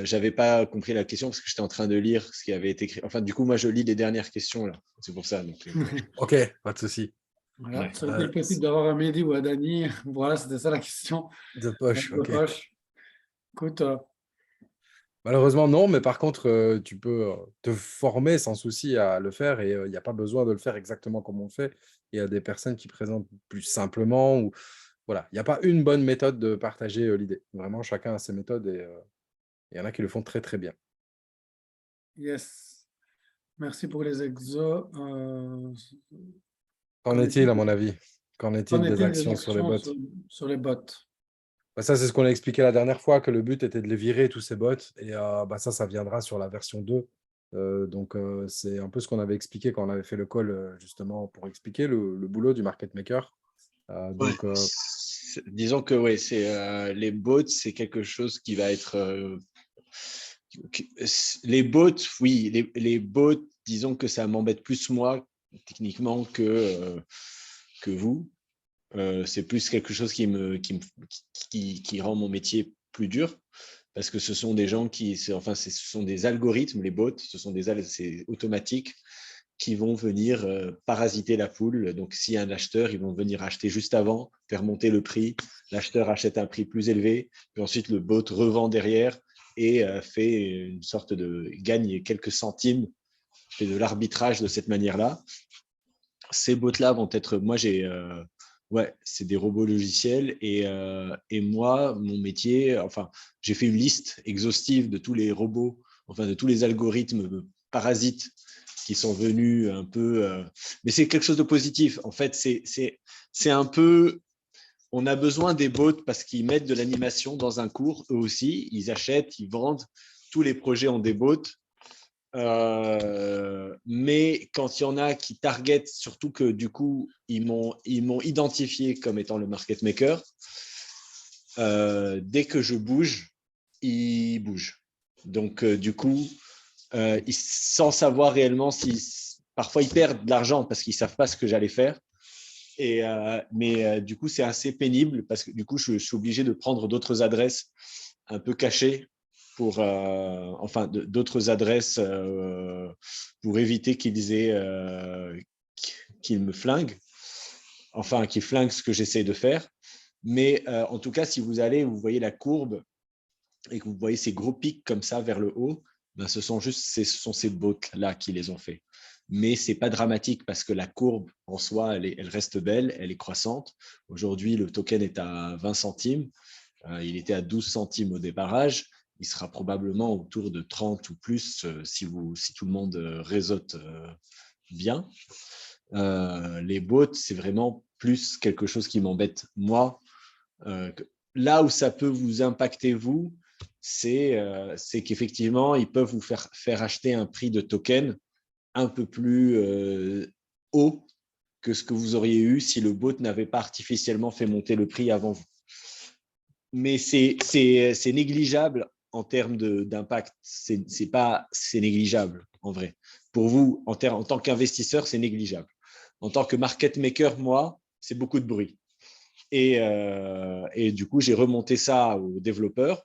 J'avais pas compris la question parce que j'étais en train de lire ce qui avait été écrit. Enfin, du coup, moi, je lis les dernières questions là. C'est pour ça. Donc,
Ok, pas de souci.
Voilà,
ouais.
ça aurait été possible d'avoir un Mehdi ou un Dani. Voilà, c'était ça la question.
De poche,
De
ok.
poche. Écoute,
Malheureusement, non, mais par contre, tu peux te former sans souci à le faire et il n'y a pas besoin de le faire exactement comme on le fait. Il y a des personnes qui présentent plus simplement ou voilà, il n'y a pas une bonne méthode de partager l'idée. Vraiment, chacun a ses méthodes et il y en a qui le font très, très bien.
yes. Merci pour les exos.
Qu'en
Qu'en
est-il,
est-il
à mon avis? Qu'en
qu'en
est-il des
est-il des
actions sur les
actions
bots?
sur les bots?
Bah, ça, c'est ce qu'on a expliqué la dernière fois, que le but était de les virer, tous ces bots. Et bah, ça viendra sur la version 2. Donc, c'est un peu ce qu'on avait expliqué quand on avait fait le call, justement, pour expliquer le boulot du market maker.
Ouais.
Donc,
Disons que ouais, les bots, c'est quelque chose qui va être les bots, oui, les bots, disons que ça m'embête plus moi techniquement que vous. C'est plus quelque chose qui rend mon métier plus dur parce que ce sont des gens ce sont des algorithmes, les bots, c'est automatique qui vont venir parasiter la foule. Donc, s'il y a un acheteur, ils vont venir acheter juste avant, faire monter le prix. L'acheteur achète un prix plus élevé, puis ensuite le bot revend derrière et fait une sorte de gagne quelques centimes, fait de l'arbitrage de cette manière-là. Ces bots-là vont être, moi ouais, c'est des robots logiciels et moi, mon métier, enfin, j'ai fait une liste exhaustive de tous les robots, enfin de tous les algorithmes parasites qui sont venus un peu, mais c'est quelque chose de positif. En fait, c'est un peu, on a besoin des bots parce qu'ils mettent de l'animation dans un cours, eux aussi, ils achètent, ils vendent, tous les projets ont des bots. Mais quand il y en a qui targetent, surtout que du coup, ils m'ont identifié comme étant le market maker, dès que je bouge, ils bougent. Donc, du coup, sans savoir réellement si… Parfois, ils perdent de l'argent parce qu'ils ne savent pas ce que j'allais faire. Mais du coup, c'est assez pénible parce que du coup, je suis obligé de prendre d'autres adresses un peu cachées d'autres adresses pour éviter qu'ils me flinguent, enfin, qu'ils flinguent ce que j'essaie de faire. Mais en tout cas, si vous allez, vous voyez la courbe et que vous voyez ces gros pics comme ça vers le haut, ben, ce sont ces bots-là qui les ont fait. Mais ce n'est pas dramatique parce que la courbe en soi, elle reste belle, elle est croissante. Aujourd'hui, le token est à 20 centimes. Il était à 12 centimes au débarrage. Il sera probablement autour de 30 ou plus si tout le monde réseaute bien. Les bots, c'est vraiment plus quelque chose qui m'embête moi. Là où ça peut vous impacter, vous, c'est qu'effectivement, ils peuvent vous faire acheter un prix de token un peu plus haut que ce que vous auriez eu si le bot n'avait pas artificiellement fait monter le prix avant vous. Mais c'est négligeable en termes d'impact. C'est négligeable en vrai. Pour vous, en tant qu'investisseur, c'est négligeable. En tant que market maker, moi, c'est beaucoup de bruit. Et du coup, j'ai remonté ça aux développeurs.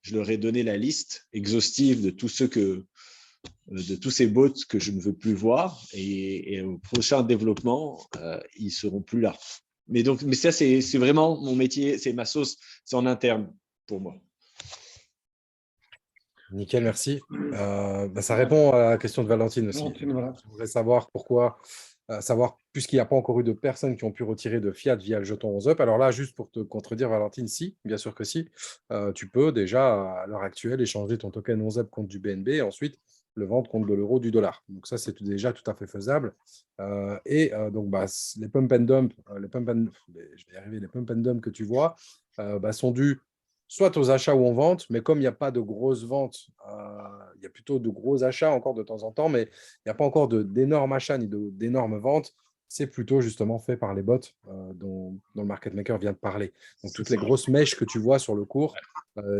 Je leur ai donné la liste exhaustive de tous ces bots que je ne veux plus voir. Et au prochain développement, ils seront plus là. Mais ça, c'est vraiment mon métier, c'est ma sauce, c'est en interne pour moi.
Nickel, merci. Ça répond à la question de Valentine aussi.
Valentine, voilà.
Je voudrais savoir pourquoi, puisqu'il n'y a pas encore eu de personnes qui ont pu retirer de fiat via le jeton 11up. Alors là, juste pour te contredire, Valentine, si, bien sûr que si. Tu peux déjà, à l'heure actuelle, échanger ton token 11up contre du BNB et ensuite le vendre contre de l'euro, du dollar. Donc ça, c'est déjà tout à fait faisable. Donc, les pump and dump, les pump and dump que tu vois sont dus soit aux achats ou en vente, mais comme il n'y a pas de grosses ventes, il y a plutôt de gros achats encore de temps en temps, mais il n'y a pas encore d'énormes achats ni d'énormes ventes. C'est plutôt justement fait par les bots dont le market maker vient de parler. Donc, toutes les grosses mèches que tu vois sur le cours,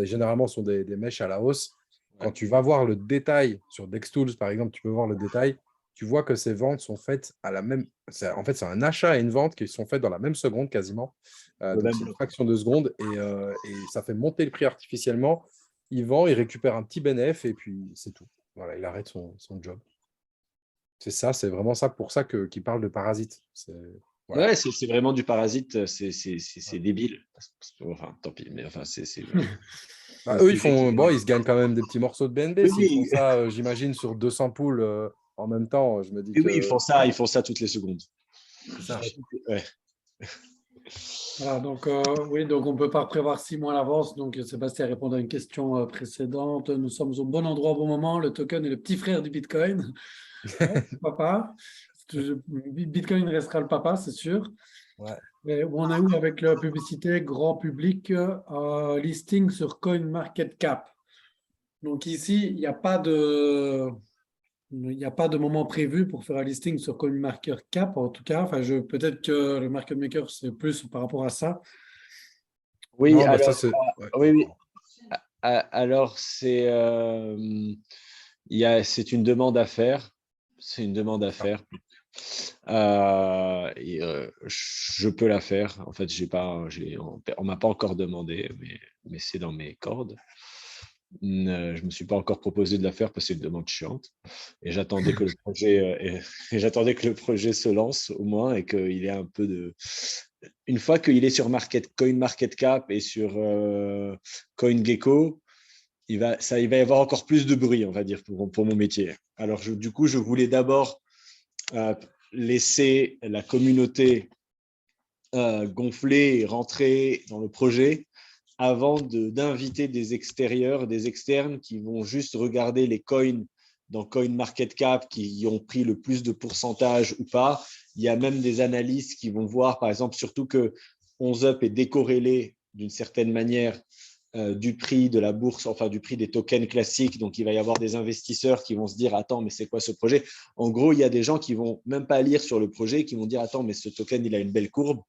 généralement, sont des mèches à la hausse. Quand tu vas voir le détail sur DexTools, par exemple, tu peux voir le détail. Tu vois que ces ventes sont faites à la même. En fait, c'est un achat et une vente qui sont faites dans la même seconde quasiment. Donc, c'est une fraction de seconde et ça fait monter le prix artificiellement. Il vend, il récupère un petit bénéfice et puis c'est tout. Voilà, il arrête son job. C'est ça, c'est vraiment ça pour ça qu'il parle de parasite.
Voilà. Ouais, c'est vraiment du parasite, c'est débile. Enfin, tant pis, mais enfin,
eux, ils se gagnent quand même des petits morceaux de BNB.
Oui,
S'ils font ça, j'imagine, sur 200 poules en même temps, je me dis
oui,
que.
ils font ça toutes les secondes.
C'est ça.
Ouais.
Voilà, donc oui, donc on ne peut pas prévoir 6 mois à l'avance. Donc Sébastien répond à une question précédente. Nous sommes au bon endroit au bon moment. Le token est le petit frère du Bitcoin. Papa. Bitcoin restera le papa, c'est sûr.
Ouais.
Et on a eu avec la publicité grand public listing sur CoinMarketCap. Donc ici, il n'y a pas de moment prévu pour faire un listing sur CoinMarketCap, en tout cas. Enfin, peut-être que le market maker, c'est plus par rapport à ça.
Oui,
non,
alors,
ça, c'est. Ouais.
oui. Alors, c'est une demande à faire. C'est une demande à faire. Je peux la faire. En fait, on m'a pas encore demandé, mais c'est dans mes cordes. Je me suis pas encore proposé de la faire parce que c'est une demande chiante. Et j'attendais que le projet, j'attendais que le projet se lance au moins et qu'il ait un peu de. Une fois qu'il est sur CoinMarketCap et sur CoinGecko, il va y avoir encore plus de bruit, on va dire, pour mon métier. Alors, du coup, je voulais d'abord laisser la communauté gonfler et rentrer dans le projet avant d'inviter des externes qui vont juste regarder les coins dans CoinMarketCap qui ont pris le plus de pourcentage ou pas. Il y a même des analystes qui vont voir, par exemple, surtout que 11up est décorrélé d'une certaine manière du prix de la bourse, enfin du prix des tokens classiques. Donc, il va y avoir des investisseurs qui vont se dire « Attends, mais c'est quoi ce projet ?» En gros, il y a des gens qui ne vont même pas lire sur le projet, qui vont dire « Attends, mais ce token, il a une belle courbe.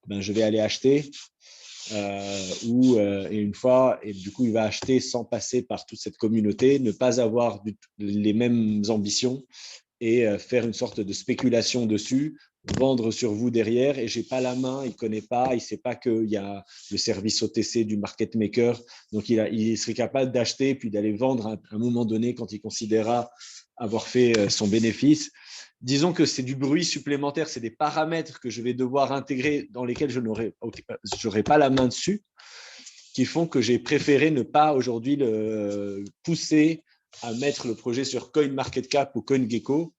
Ben, je vais aller acheter. » Et une fois, et du coup, il va acheter sans passer par toute cette communauté, ne pas avoir les mêmes ambitions et faire une sorte de spéculation dessus vendre sur vous derrière et j'ai pas la main, il connaît pas, il sait pas qu'il y a le service OTC du market maker, donc il serait capable d'acheter puis d'aller vendre à un moment donné quand il considérera avoir fait son bénéfice. Disons que c'est du bruit supplémentaire, c'est des paramètres que je vais devoir intégrer dans lesquels je n'aurai pas la main dessus, qui font que j'ai préféré ne pas aujourd'hui le pousser à mettre le projet sur CoinMarketCap ou CoinGecko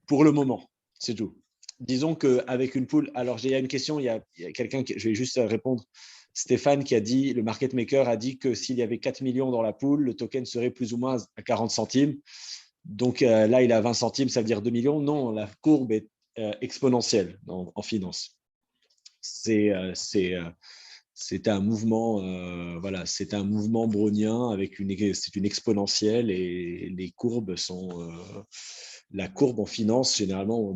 pour le moment. C'est tout. Disons qu'avec une pool, alors il y a une question, il y a quelqu'un, je vais juste répondre, Stéphane qui a dit, le market maker a dit que s'il y avait 4 millions dans la pool, le token serait plus ou moins à 40 centimes. Donc là, il a 20 centimes, ça veut dire 2 millions. Non, la courbe est exponentielle en finance. C'est un mouvement, voilà, c'est un mouvement brownien avec c'est une exponentielle et les courbes sont, la courbe en finance généralement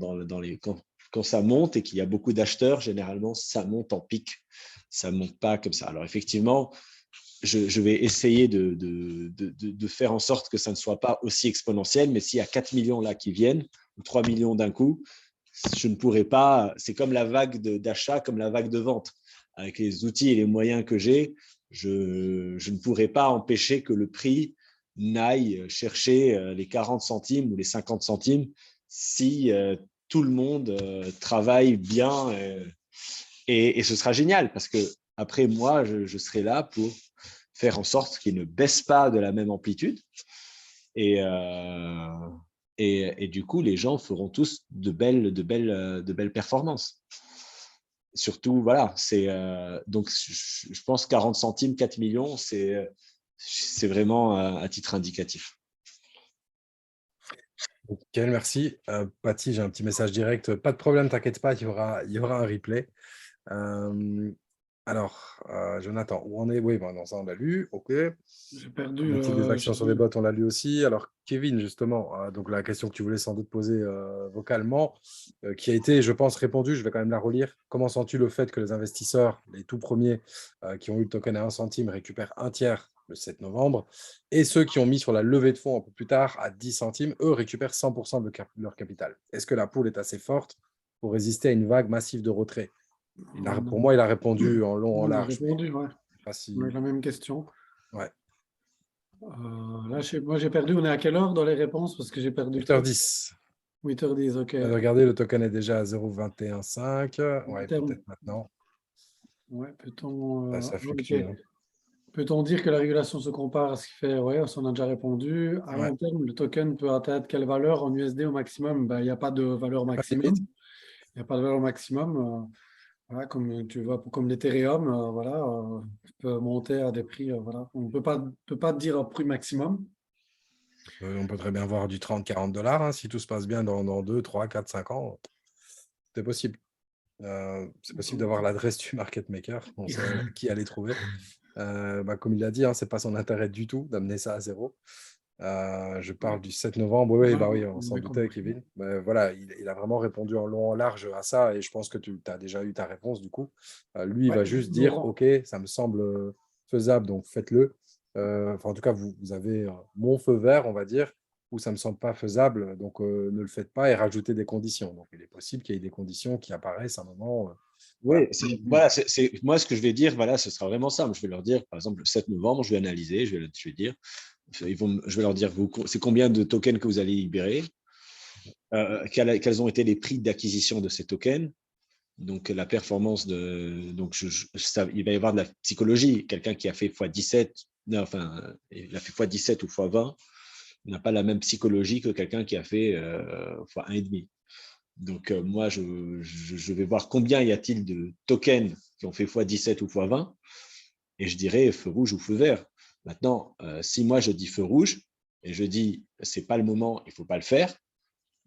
quand ça monte et qu'il y a beaucoup d'acheteurs, généralement ça monte en pic, ça monte pas comme ça. Alors effectivement, je vais essayer de faire en sorte que ça ne soit pas aussi exponentiel, mais s'il y a 4 millions là qui viennent ou 3 millions d'un coup, je ne pourrais pas, c'est comme la vague d'achat, comme la vague de vente. Avec les outils et les moyens que j'ai, je ne pourrais pas empêcher que le prix n'aille chercher les 40 centimes ou les 50 centimes si tout le monde travaille bien et ce sera génial parce que après moi, je serai là pour faire en sorte qu'il ne baisse pas de la même amplitude et du coup, les gens feront tous de belles performances. Surtout, voilà, donc je pense 40 centimes, 4 millions, c'est vraiment à titre indicatif.
Nickel, merci. Patty, j'ai un petit message direct. Pas de problème, t'inquiète pas, il y aura un replay. Alors, Jonathan, où on est? Oui, bon, non, ça on l'a lu, ok.
J'ai perdu.
Combien-t-il des actions sur les bots? On l'a lu aussi. Alors, Kevin, justement, donc la question que tu voulais sans doute poser vocalement, qui a été, je pense, répondue, je vais quand même la relire. Comment sens-tu le fait que les investisseurs, les tout premiers qui ont eu le token à 1 centime, récupèrent un tiers le 7 novembre, et ceux qui ont mis sur la levée de fonds un peu plus tard à 10 centimes, eux récupèrent 100% de leur capital? Est-ce que la pool est assez forte pour résister à une vague massive de retrait? Pour moi, il a répondu en long, en
On a
large.
répondu, ouais.
Pas si...
On a la même question.
Ouais.
Là, moi, j'ai perdu. On est à quelle heure dans les réponses? Parce que j'ai perdu.
8h10.
8h10, ok.
Regardez, le token est déjà à 0,215. Ouais, peut-être maintenant.
Ouais, peut-on
Ça fluctue.
ok. Peut-on dire que la régulation se compare à ce qui fait. Ouais, on a déjà répondu. À long terme, le token peut atteindre quelle valeur en USD au maximum? Ben, il n'y a pas de valeur
Pas de
maximum.
limite.
Il n'y a pas de valeur maximum. Voilà, comme tu vois, comme l'Ethereum, voilà, peut monter à des prix. Voilà. On ne peut pas dire un prix maximum.
On peut très bien voir du 30-40 dollars hein, si tout se passe bien dans 2, 3, 4, 5 ans. C'est possible. C'est possible d'avoir l'adresse du market maker. On sait qui aller trouver. Comme il l'a dit, hein, ce n'est pas son intérêt du tout d'amener ça à zéro. Je parle du 7 novembre. Oui,
Voilà,
oui, on s'en doutait, Kevin. Mais voilà, il a vraiment répondu en long, en large à ça. Et je pense que tu as déjà eu ta réponse du coup. Lui, il va juste dire
Laurent.
OK, ça me semble faisable, donc faites-le. En tout cas, vous avez mon feu vert, on va dire, ou ça ne me semble pas faisable, donc ne le faites pas et rajoutez des conditions. Donc, il est possible qu'il y ait des conditions qui apparaissent à un moment.
Oui,
Voilà.
moi, ce que je vais dire, voilà, ce sera vraiment simple. Je vais leur dire, par exemple, le 7 novembre, je vais analyser, je vais dire, je vais leur dire, c'est combien de tokens que vous allez libérer, quels ont été les prix d'acquisition de ces tokens, donc la performance donc il va y avoir de la psychologie. Quelqu'un qui a fait x17, non, enfin, il a fait x17 ou x20, n'a pas la même psychologie que quelqu'un qui a fait x1,5. Donc moi, je vais voir combien y a-t-il de tokens qui ont fait x17 ou x20, et je dirais feu rouge ou feu vert. Maintenant, si moi je dis feu rouge et je dis c'est pas le moment, il faut pas le faire,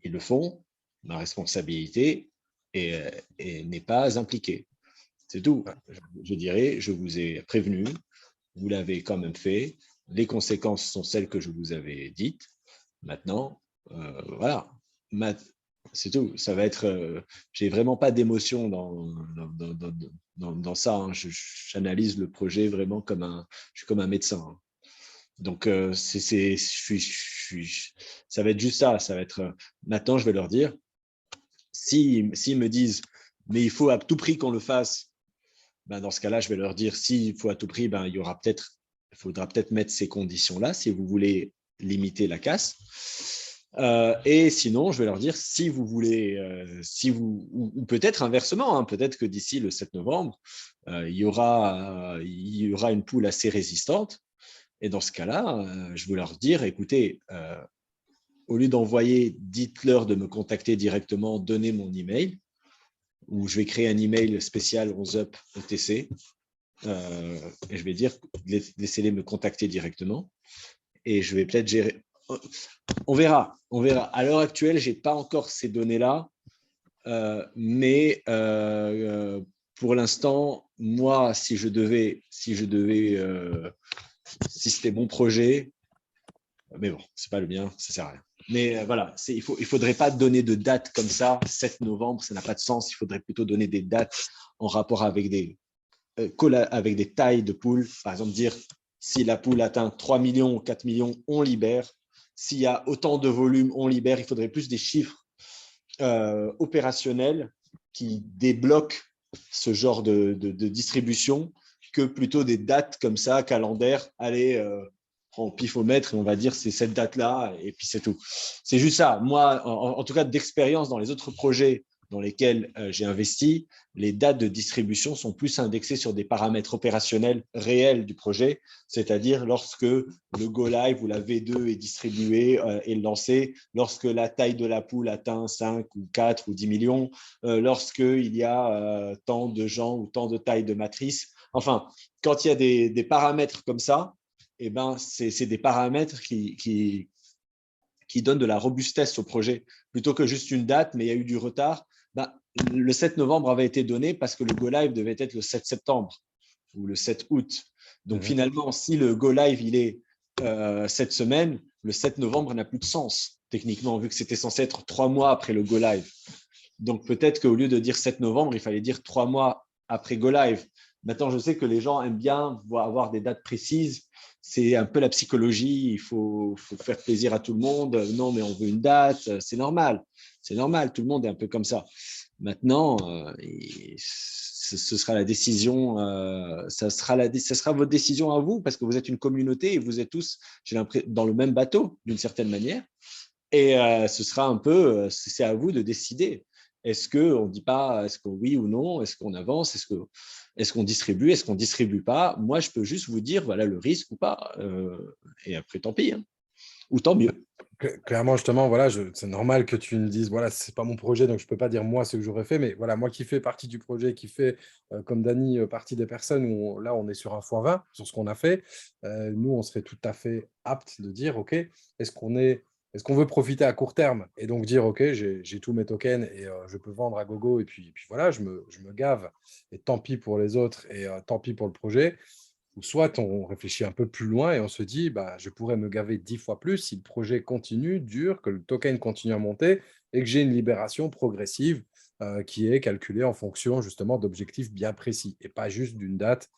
ils le font, ma responsabilité n'est pas impliquée. C'est tout. Je dirais, je vous ai prévenu, vous l'avez quand même fait, les conséquences sont celles que je vous avais dites. Maintenant, voilà, c'est tout. Ça va être. J'ai vraiment pas d'émotion dans ça. Hein. J'analyse le projet vraiment je suis comme un médecin. Hein. Donc, ça va être juste ça. Ça va être. Maintenant, je vais leur dire, s'ils me disent, mais il faut à tout prix qu'on le fasse, ben dans ce cas-là, je vais leur dire, s'il faut à tout prix, ben, il faudra peut-être mettre ces conditions-là si vous voulez limiter la casse. Et sinon, je vais leur dire, si vous voulez, ou peut-être inversement, hein, peut-être que d'ici le 7 novembre, il y aura une poule assez résistante. Et dans ce cas-là, je vais leur dire, écoutez, au lieu d'envoyer, dites-leur de me contacter directement, donnez mon email, ou je vais créer un email spécial 11up OTC, et je vais dire, laissez-les me contacter directement, et je vais peut-être gérer. On verra. À l'heure actuelle, je n'ai pas encore ces données-là, mais pour l'instant, moi, si c'était mon projet, mais bon, ce n'est pas le mien, ça ne sert à rien. Mais voilà, il ne faudrait pas donner de date comme ça, 7 novembre, ça n'a pas de sens. Il faudrait plutôt donner des dates en rapport avec des tailles de poules. Par exemple, dire si la poule atteint 3 millions ou 4 millions, on libère. S'il y a autant de volume, on libère. Il faudrait plus des chiffres opérationnels qui débloquent ce genre de distribution que plutôt des dates comme ça, calendaires. Allez, on pifomètre et on va dire c'est cette date-là et puis c'est tout. C'est juste ça. Moi, en tout cas, d'expérience dans les autres projets dans lesquels j'ai investi, les dates de distribution sont plus indexées sur des paramètres opérationnels réels du projet, c'est-à-dire lorsque le Go Live ou la V2 est distribuée et lancée, lorsque la taille de la poule atteint 5 ou 4 ou 10 millions, lorsqu'il y a tant de gens ou tant de tailles de matrices. Enfin, quand il y a des paramètres comme ça, eh ben, c'est des paramètres qui donnent de la robustesse au projet. Plutôt que juste une date, mais il y a eu du retard. Ben, le 7 novembre avait été donné parce que le Go Live devait être le 7 septembre ou le 7 août. Donc, finalement, si le Go Live il est cette semaine, le 7 novembre n'a plus de sens, techniquement, vu que c'était censé être 3 mois après le Go Live. Donc, peut-être qu'au lieu de dire 7 novembre, il fallait dire 3 mois après Go Live. Maintenant, je sais que les gens aiment bien avoir des dates précises. C'est un peu la psychologie, il faut faire plaisir à tout le monde. Non, mais on veut une date, c'est normal. C'est normal, tout le monde est un peu comme ça. Maintenant, ce sera la décision, ça sera votre décision à vous parce que vous êtes une communauté et vous êtes tous, j'ai l'impression, dans le même bateau d'une certaine manière. Et ce sera un peu, c'est à vous de décider. Est-ce qu'on ne dit pas, est-ce que oui ou non, est-ce qu'on avance, est-ce qu'on distribue, est-ce qu'on ne distribue pas? Moi, je peux juste vous dire, voilà le risque ou pas. Et après, tant pis, hein. Ou tant mieux.
Clairement, justement, voilà, c'est normal que tu me dises, voilà, ce n'est pas mon projet, donc je ne peux pas dire moi ce que j'aurais fait, mais voilà, moi qui fais partie du projet, qui fait, comme Dany, partie des personnes où là, on est sur un x20 sur ce qu'on a fait, nous, on serait tout à fait apte de dire, OK, est-ce qu'on veut profiter à court terme et donc dire, OK, j'ai tous mes tokens et je peux vendre à gogo et puis voilà, je me gave et tant pis pour les autres et tant pis pour le projet. Ou soit on réfléchit un peu plus loin et on se dit, bah, je pourrais me gaver 10 fois plus si le projet continue, dure, que le token continue à monter et que j'ai une libération progressive qui est calculée en fonction justement d'objectifs bien précis et pas juste d'une date.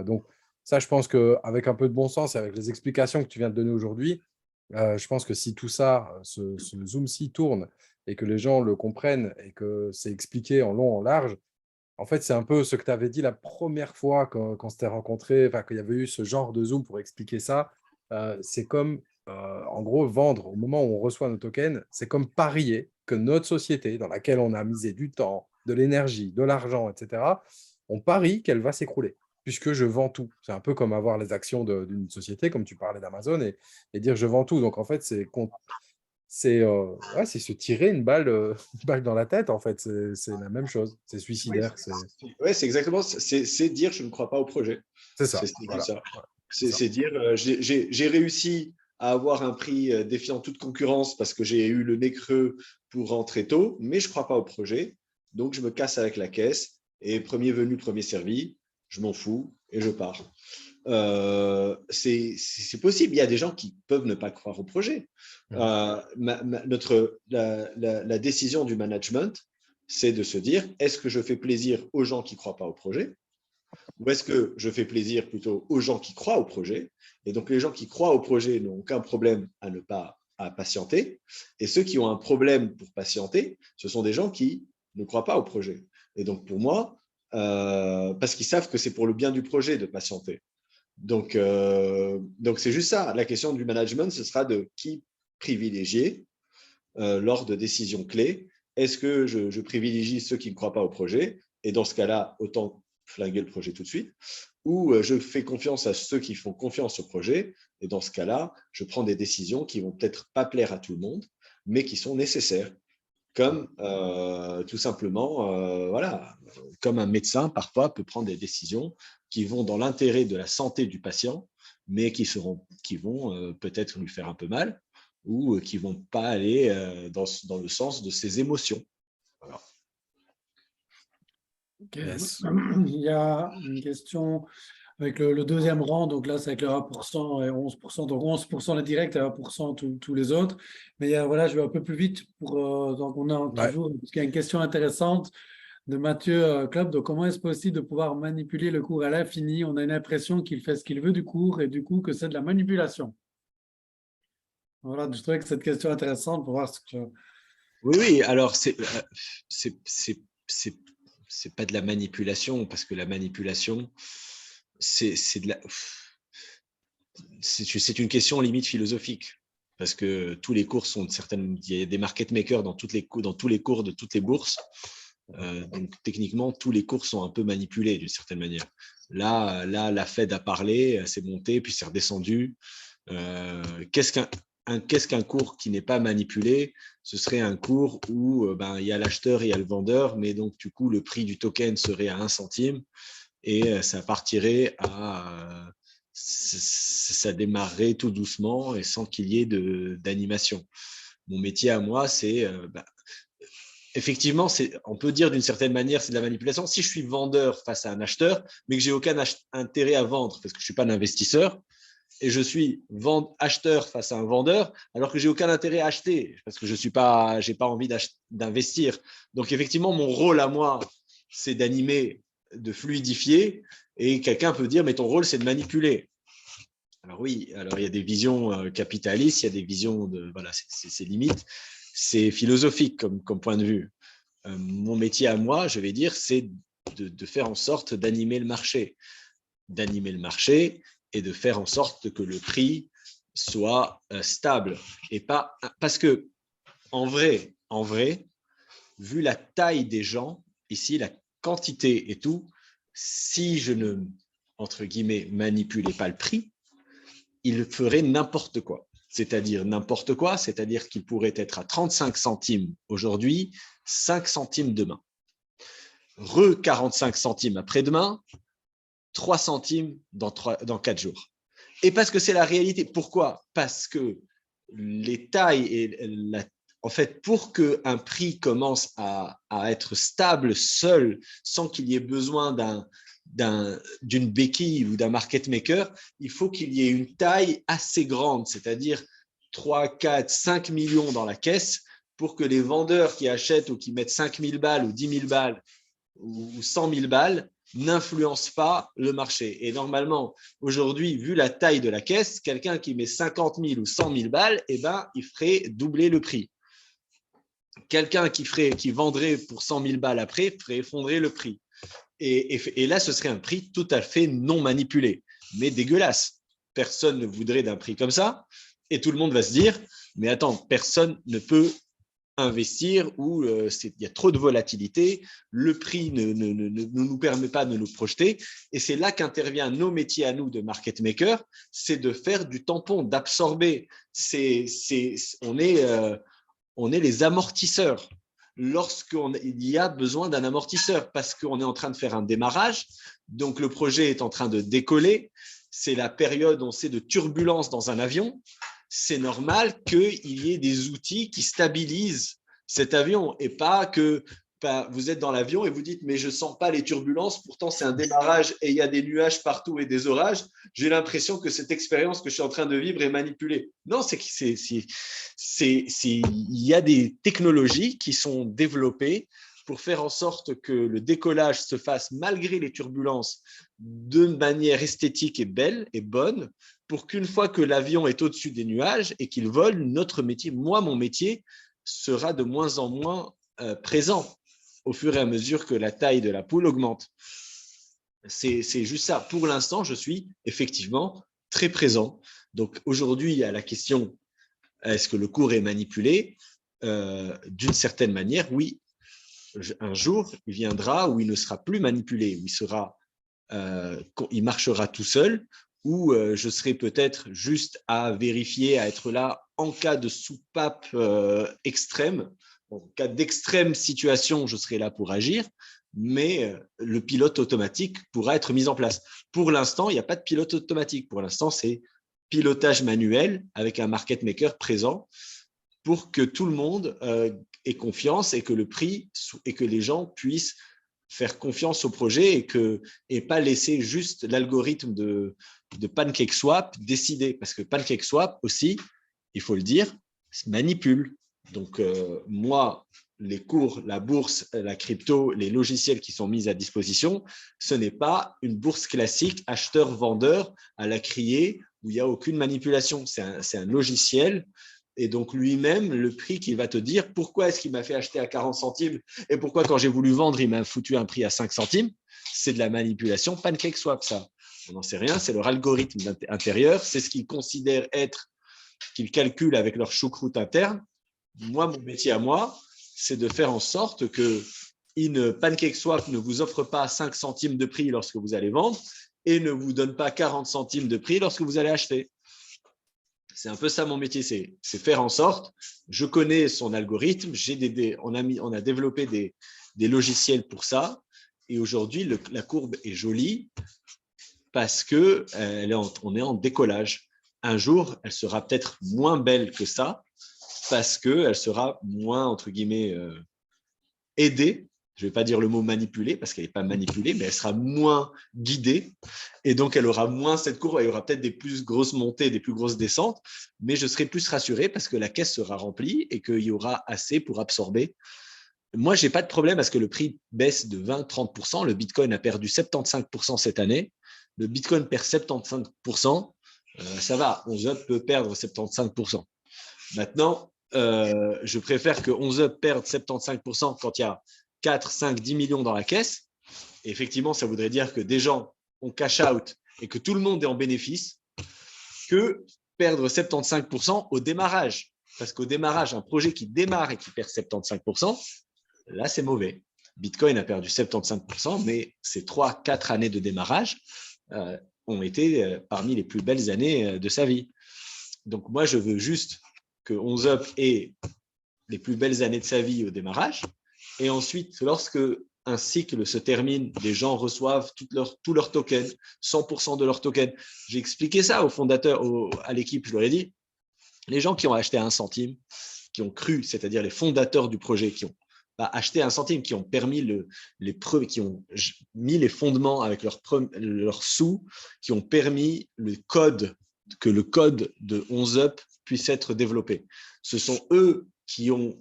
Donc ça, je pense qu'avec un peu de bon sens et avec les explications que tu viens de donner aujourd'hui, je pense que si tout ça, ce Zoom-ci tourne et que les gens le comprennent et que c'est expliqué en long, en large, en fait, c'est un peu ce que tu avais dit la première fois quand on s'était rencontrés, enfin, qu'il y avait eu ce genre de Zoom pour expliquer ça. C'est comme, en gros, vendre au moment où on reçoit nos tokens, c'est comme parier que notre société, dans laquelle on a misé du temps, de l'énergie, de l'argent, etc., on parie qu'elle va s'écrouler, puisque je vends tout. C'est un peu comme avoir les actions d'une société, comme tu parlais d'Amazon, et dire je vends tout. Donc, en fait, ouais, c'est se tirer une balle, une balle dans la tête, en fait. C'est la même chose. C'est
Oui,
suicidaire.
c'est exactement, c'est dire je ne crois pas au projet.
C'est
C'est
ça. Voilà.
ça.
Ouais, c'est ça.
C'est dire j'ai réussi à avoir un prix défiant toute concurrence parce que j'ai eu le nez creux pour rentrer tôt, mais je ne crois pas au projet. Donc, je me casse avec la caisse et premier venu, premier servi, je m'en fous et je pars. C'est possible. Il y a des gens qui peuvent ne pas croire au projet. La décision du management, c'est de se dire, est-ce que je fais plaisir aux gens qui ne croient pas au projet ou est-ce que je fais plaisir plutôt aux gens qui croient au projet? Et donc, les gens qui croient au projet n'ont aucun problème à ne pas à patienter. Et ceux qui ont un problème pour patienter, ce sont des gens qui ne croient pas au projet. Et donc, pour moi, parce qu'ils savent que c'est pour le bien du projet de patienter. Donc c'est juste ça. La question du management, ce sera de qui privilégier lors de décisions clés. Est-ce que je privilégie ceux qui ne croient pas au projet? Et dans ce cas-là, autant flinguer le projet tout de suite. Ou je fais confiance à ceux qui font confiance au projet. Et dans ce cas-là, je prends des décisions qui vont peut-être pas plaire à tout le monde, mais qui sont nécessaires. Comme tout simplement, voilà, comme un médecin parfois peut prendre des décisions qui vont dans l'intérêt de la santé du patient, mais qui vont peut-être lui faire un peu mal ou qui ne vont pas aller dans le sens de ses émotions. Voilà.
Okay.
Yes.
Il y a une question avec le deuxième rang, donc là c'est avec le 1% et 11%, donc 11% les directs et 1% tous les autres. Mais voilà, je vais un peu plus vite donc on a toujours, parce qu'il y a une question intéressante de Mathieu Club, donc comment est-ce possible de pouvoir manipuler le cours à l'infini? On a une impression qu'il fait ce qu'il veut du cours et du coup que c'est de la manipulation. Voilà, je trouvais que cette question est intéressante pour voir ce que...
Oui, alors c'est pas de la manipulation, parce que la manipulation, c'est une question limite philosophique, parce que tous les cours sont il y a des market makers dans tous les cours de toutes les bourses. Donc techniquement, tous les cours sont un peu manipulés d'une certaine manière. Là, la Fed a parlé, c'est monté, puis c'est redescendu. Qu'est-ce qu'un cours qui n'est pas manipulé? Ce serait un cours où il y a l'acheteur et il y a le vendeur, mais donc du coup, le prix du token serait à 1 centime et ça partirait à... ça démarrerait tout doucement et sans qu'il y ait d'animation. Mon métier à moi, c'est... effectivement, on peut dire d'une certaine manière, c'est de la manipulation. Si je suis vendeur face à un acheteur, mais que j'ai aucun intérêt à vendre parce que je ne suis pas un investisseur, et je suis acheteur face à un vendeur, alors que j'ai aucun intérêt à acheter parce que j'ai pas envie d'investir. Donc effectivement, mon rôle à moi, c'est d'animer, de fluidifier, et quelqu'un peut dire, mais ton rôle, c'est de manipuler. Alors oui, alors il y a des visions capitalistes, il y a des visions de, voilà, c'est limite, c'est philosophique comme point de vue. Mon métier à moi, je vais dire, c'est de faire en sorte d'animer le marché et de faire en sorte que le prix soit stable. Et pas parce que en vrai, vu la taille des gens ici, la quantité et tout, si je ne, entre guillemets, manipulais pas le prix, il ferait n'importe quoi. C'est-à-dire n'importe quoi, c'est-à-dire qu'il pourrait être à 35 centimes aujourd'hui, 5 centimes demain. 45 centimes après-demain, 3 centimes dans 4 jours. Et parce que c'est la réalité. Pourquoi? Parce que les tailles en fait, pour qu'un prix commence à être stable seul, sans qu'il y ait besoin d'une béquille ou d'un market maker, il faut qu'il y ait une taille assez grande, c'est-à-dire 3, 4, 5 millions dans la caisse pour que les vendeurs qui achètent ou qui mettent 5 000 balles ou 10 000 balles ou 100 000 balles n'influence pas le marché. Et normalement, aujourd'hui, vu la taille de la caisse, quelqu'un qui met 50 000 ou 100 000 balles, eh ben, il ferait doubler le prix. Quelqu'un qui vendrait pour 100 000 balles après ferait effondrer le prix. Et là, ce serait un prix tout à fait non manipulé, mais dégueulasse. Personne ne voudrait d'un prix comme ça. Et tout le monde va se dire, mais attends, personne ne peut investir où il y a trop de volatilité, le prix ne nous permet pas de nous projeter. Et c'est là qu'intervient nos métiers à nous de market maker, c'est de faire du tampon, d'absorber. On est les amortisseurs. Lorsqu'il y a besoin d'un amortisseur, parce qu'on est en train de faire un démarrage, donc le projet est en train de décoller, c'est la période, on sait, de turbulence dans un avion. C'est normal qu'il y ait des outils qui stabilisent cet avion et pas que vous êtes dans l'avion et vous dites mais je ne sens pas les turbulences, pourtant c'est un démarrage et il y a des nuages partout et des orages, j'ai l'impression que cette expérience que je suis en train de vivre est manipulée. Non, il y a des technologies qui sont développées pour faire en sorte que le décollage se fasse malgré les turbulences de manière esthétique et belle et bonne, pour qu'une fois que l'avion est au-dessus des nuages et qu'il vole, notre métier, mon métier, sera de moins en moins présent au fur et à mesure que la taille de la poule augmente. C'est juste ça. Pour l'instant, je suis effectivement très présent. Donc aujourd'hui, il y a la question, est-ce que le cours est manipulé? D'une certaine manière, oui. Un jour, il viendra où il ne sera plus manipulé, où il marchera tout seul, où je serai peut-être juste à vérifier, à être là en cas de soupape extrême. En cas d'extrême situation, je serai là pour agir, mais le pilote automatique pourra être mis en place. Pour l'instant, il n'y a pas de pilote automatique. Pour l'instant, c'est pilotage manuel avec un market maker présent pour que tout le monde ait confiance et que le prix et que les gens puissent faire confiance au projet et pas laisser juste l'algorithme de PancakeSwap décider. Parce que PancakeSwap aussi, il faut le dire, manipule. Donc, moi, les cours, la bourse, la crypto, les logiciels qui sont mis à disposition, ce n'est pas une bourse classique acheteur-vendeur à la criée où il n'y a aucune manipulation. C'est un logiciel. Et donc, lui-même, le prix qu'il va te dire, pourquoi est-ce qu'il m'a fait acheter à 40 centimes et pourquoi, quand j'ai voulu vendre, il m'a foutu un prix à 5 centimes, c'est de la manipulation PancakeSwap, ça. On n'en sait rien, c'est leur algorithme intérieur, c'est ce qu'ils considèrent être, qu'ils calculent avec leur choucroute interne. Moi, mon métier à moi, c'est de faire en sorte que PancakeSwap ne vous offre pas 5 centimes de prix lorsque vous allez vendre et ne vous donne pas 40 centimes de prix lorsque vous allez acheter. C'est un peu ça mon métier, c'est faire en sorte, je connais son algorithme, on a développé des logiciels pour ça, et aujourd'hui, la courbe est jolie parce qu'on est en décollage. Un jour, elle sera peut-être moins belle que ça, parce qu'elle sera moins, entre guillemets, aidée. Je ne vais pas dire le mot manipulée, parce qu'elle n'est pas manipulée, mais elle sera moins guidée. Et donc, elle aura moins cette courbe. Il y aura peut-être des plus grosses montées, des plus grosses descentes, mais je serai plus rassuré parce que la caisse sera remplie et qu'il y aura assez pour absorber. Moi, je n'ai pas de problème à ce que le prix baisse de 20-30%. Le Bitcoin a perdu 75% cette année. Le Bitcoin perd 75%. Ça va, 11up peut perdre 75%. Maintenant, je préfère que 11up perde 75% quand il y a 4, 5, 10 millions dans la caisse. Et effectivement, ça voudrait dire que des gens ont cash out et que tout le monde est en bénéfice, que perdre 75% au démarrage. Parce qu'au démarrage, un projet qui démarre et qui perd 75%, là, c'est mauvais. Bitcoin a perdu 75%, mais ces 3-4 années de démarrage ont été parmi les plus belles années de sa vie. Donc, moi, je veux juste que 11up ait les plus belles années de sa vie au démarrage. Et ensuite, lorsque un cycle se termine, les gens reçoivent tous leurs tokens, 100% de leurs tokens. J'ai expliqué ça aux fondateurs, à l'équipe, je leur ai dit, les gens qui ont acheté à 1 centime, qui ont cru, c'est-à-dire les fondateurs du projet, qui ont acheté à 1 centime, qui ont permis qui ont mis les fondements avec leurs sous, qui ont permis que le code de 11up puisse être développé. Ce sont eux qui ont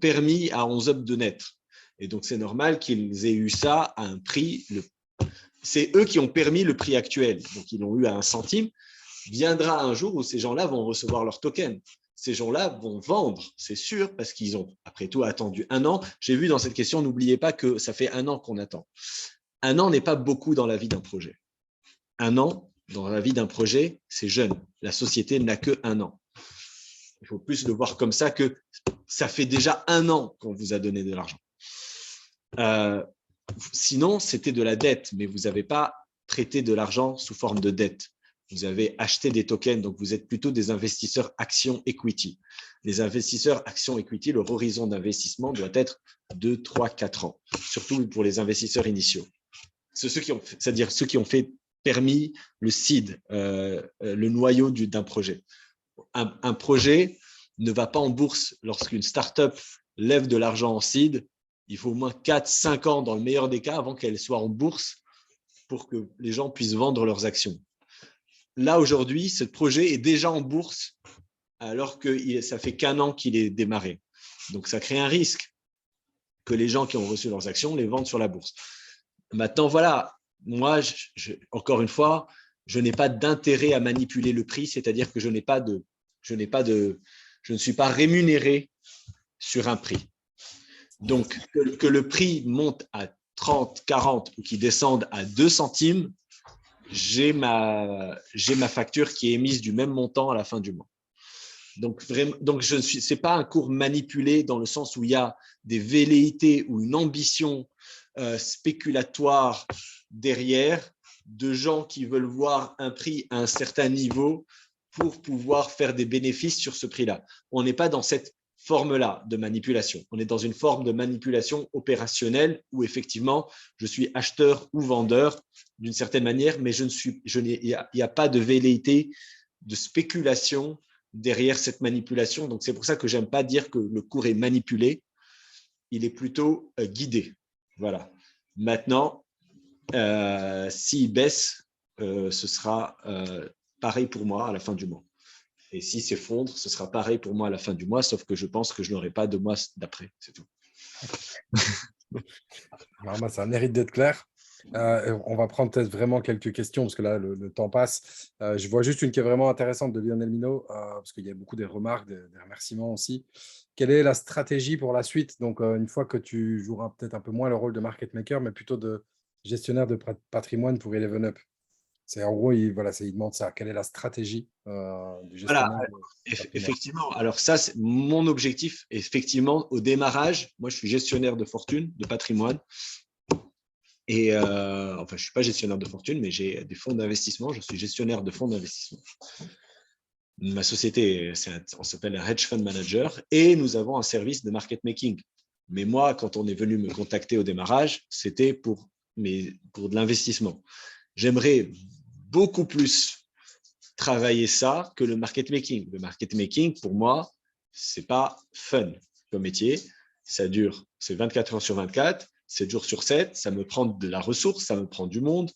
permis à 11up de naître. Et donc, c'est normal qu'ils aient eu ça à un prix. C'est eux qui ont permis le prix actuel. Donc, ils l'ont eu à 1 centime. Viendra un jour où ces gens-là vont recevoir leur token. Ces gens-là vont vendre, c'est sûr, parce qu'ils ont, après tout, attendu 1 an. J'ai vu dans cette question, n'oubliez pas que ça fait 1 an qu'on attend. 1 an n'est pas beaucoup dans la vie d'un projet. 1 an, dans la vie d'un projet, c'est jeune. La société n'a que 1 an. Il faut plus le voir comme ça, que ça fait déjà 1 an qu'on vous a donné de l'argent. Sinon, c'était de la dette, mais vous n'avez pas prêté de l'argent sous forme de dette. Vous avez acheté des tokens, donc vous êtes plutôt des investisseurs actions equity. Les investisseurs actions equity, leur horizon d'investissement doit être 2, 3, 4 ans, surtout pour les investisseurs initiaux. C'est-à-dire ceux qui ont permis le seed, le noyau d'un projet. Un projet ne va pas en bourse lorsqu'une start-up lève de l'argent en seed. Il faut au moins 4-5 ans, dans le meilleur des cas, avant qu'elle soit en bourse pour que les gens puissent vendre leurs actions. Là, aujourd'hui, ce projet est déjà en bourse alors que ça fait qu'1 an qu'il est démarré. Donc, ça crée un risque que les gens qui ont reçu leurs actions les vendent sur la bourse. Maintenant, voilà, moi, encore une fois, je n'ai pas d'intérêt à manipuler le prix, c'est-à-dire que je ne suis pas rémunéré sur un prix. Donc, que le prix monte à 30, 40 ou qu'il descende à 2 centimes, j'ai ma facture qui est émise du même montant à la fin du mois. Donc, ce n'est pas un cours manipulé dans le sens où il y a des velléités ou une ambition spéculatoire derrière de gens qui veulent voir un prix à un certain niveau pour pouvoir faire des bénéfices sur ce prix-là. On n'est pas dans cette forme-là de manipulation. On est dans une forme de manipulation opérationnelle où effectivement, je suis acheteur ou vendeur d'une certaine manière, mais il n'y a pas de velléité de spéculation derrière cette manipulation. Donc, c'est pour ça que je n'aime pas dire que le cours est manipulé. Il est plutôt guidé. Voilà. Maintenant, s'il baisse, ce sera pareil pour moi à la fin du mois. Et s'il s'effondre, ce sera pareil pour moi à la fin du mois, sauf que je pense que je n'aurai pas de mois d'après. C'est tout.
Alors, ça mérite d'être clair. On va prendre peut-être vraiment quelques questions parce que là, le temps passe. Je vois juste une qui est vraiment intéressante de Lionel Minot parce qu'il y a beaucoup des remarques, des remerciements aussi. Quelle est la stratégie pour la suite? Donc, une fois que tu joueras peut-être un peu moins le rôle de market maker, mais plutôt de gestionnaire de patrimoine pour Eleven Up. C'est en gros, il demande ça. Quelle est la stratégie du gestionnaire
Voilà,
de patrimoine?
effectivement. Alors ça, c'est mon objectif. Effectivement, au démarrage, moi, je suis gestionnaire de fortune, de patrimoine. Et enfin, je ne suis pas gestionnaire de fortune, mais j'ai des fonds d'investissement. Je suis gestionnaire de fonds d'investissement. Ma société, on s'appelle un hedge fund manager et nous avons un service de market making. Mais moi, quand on est venu me contacter au démarrage, c'était pour de l'investissement. J'aimerais beaucoup plus travailler ça que le market making. Le market making, pour moi, ce n'est pas fun comme métier. Ça dure, c'est 24 heures sur 24, 7 jours sur 7. Ça me prend de la ressource, ça me prend du monde.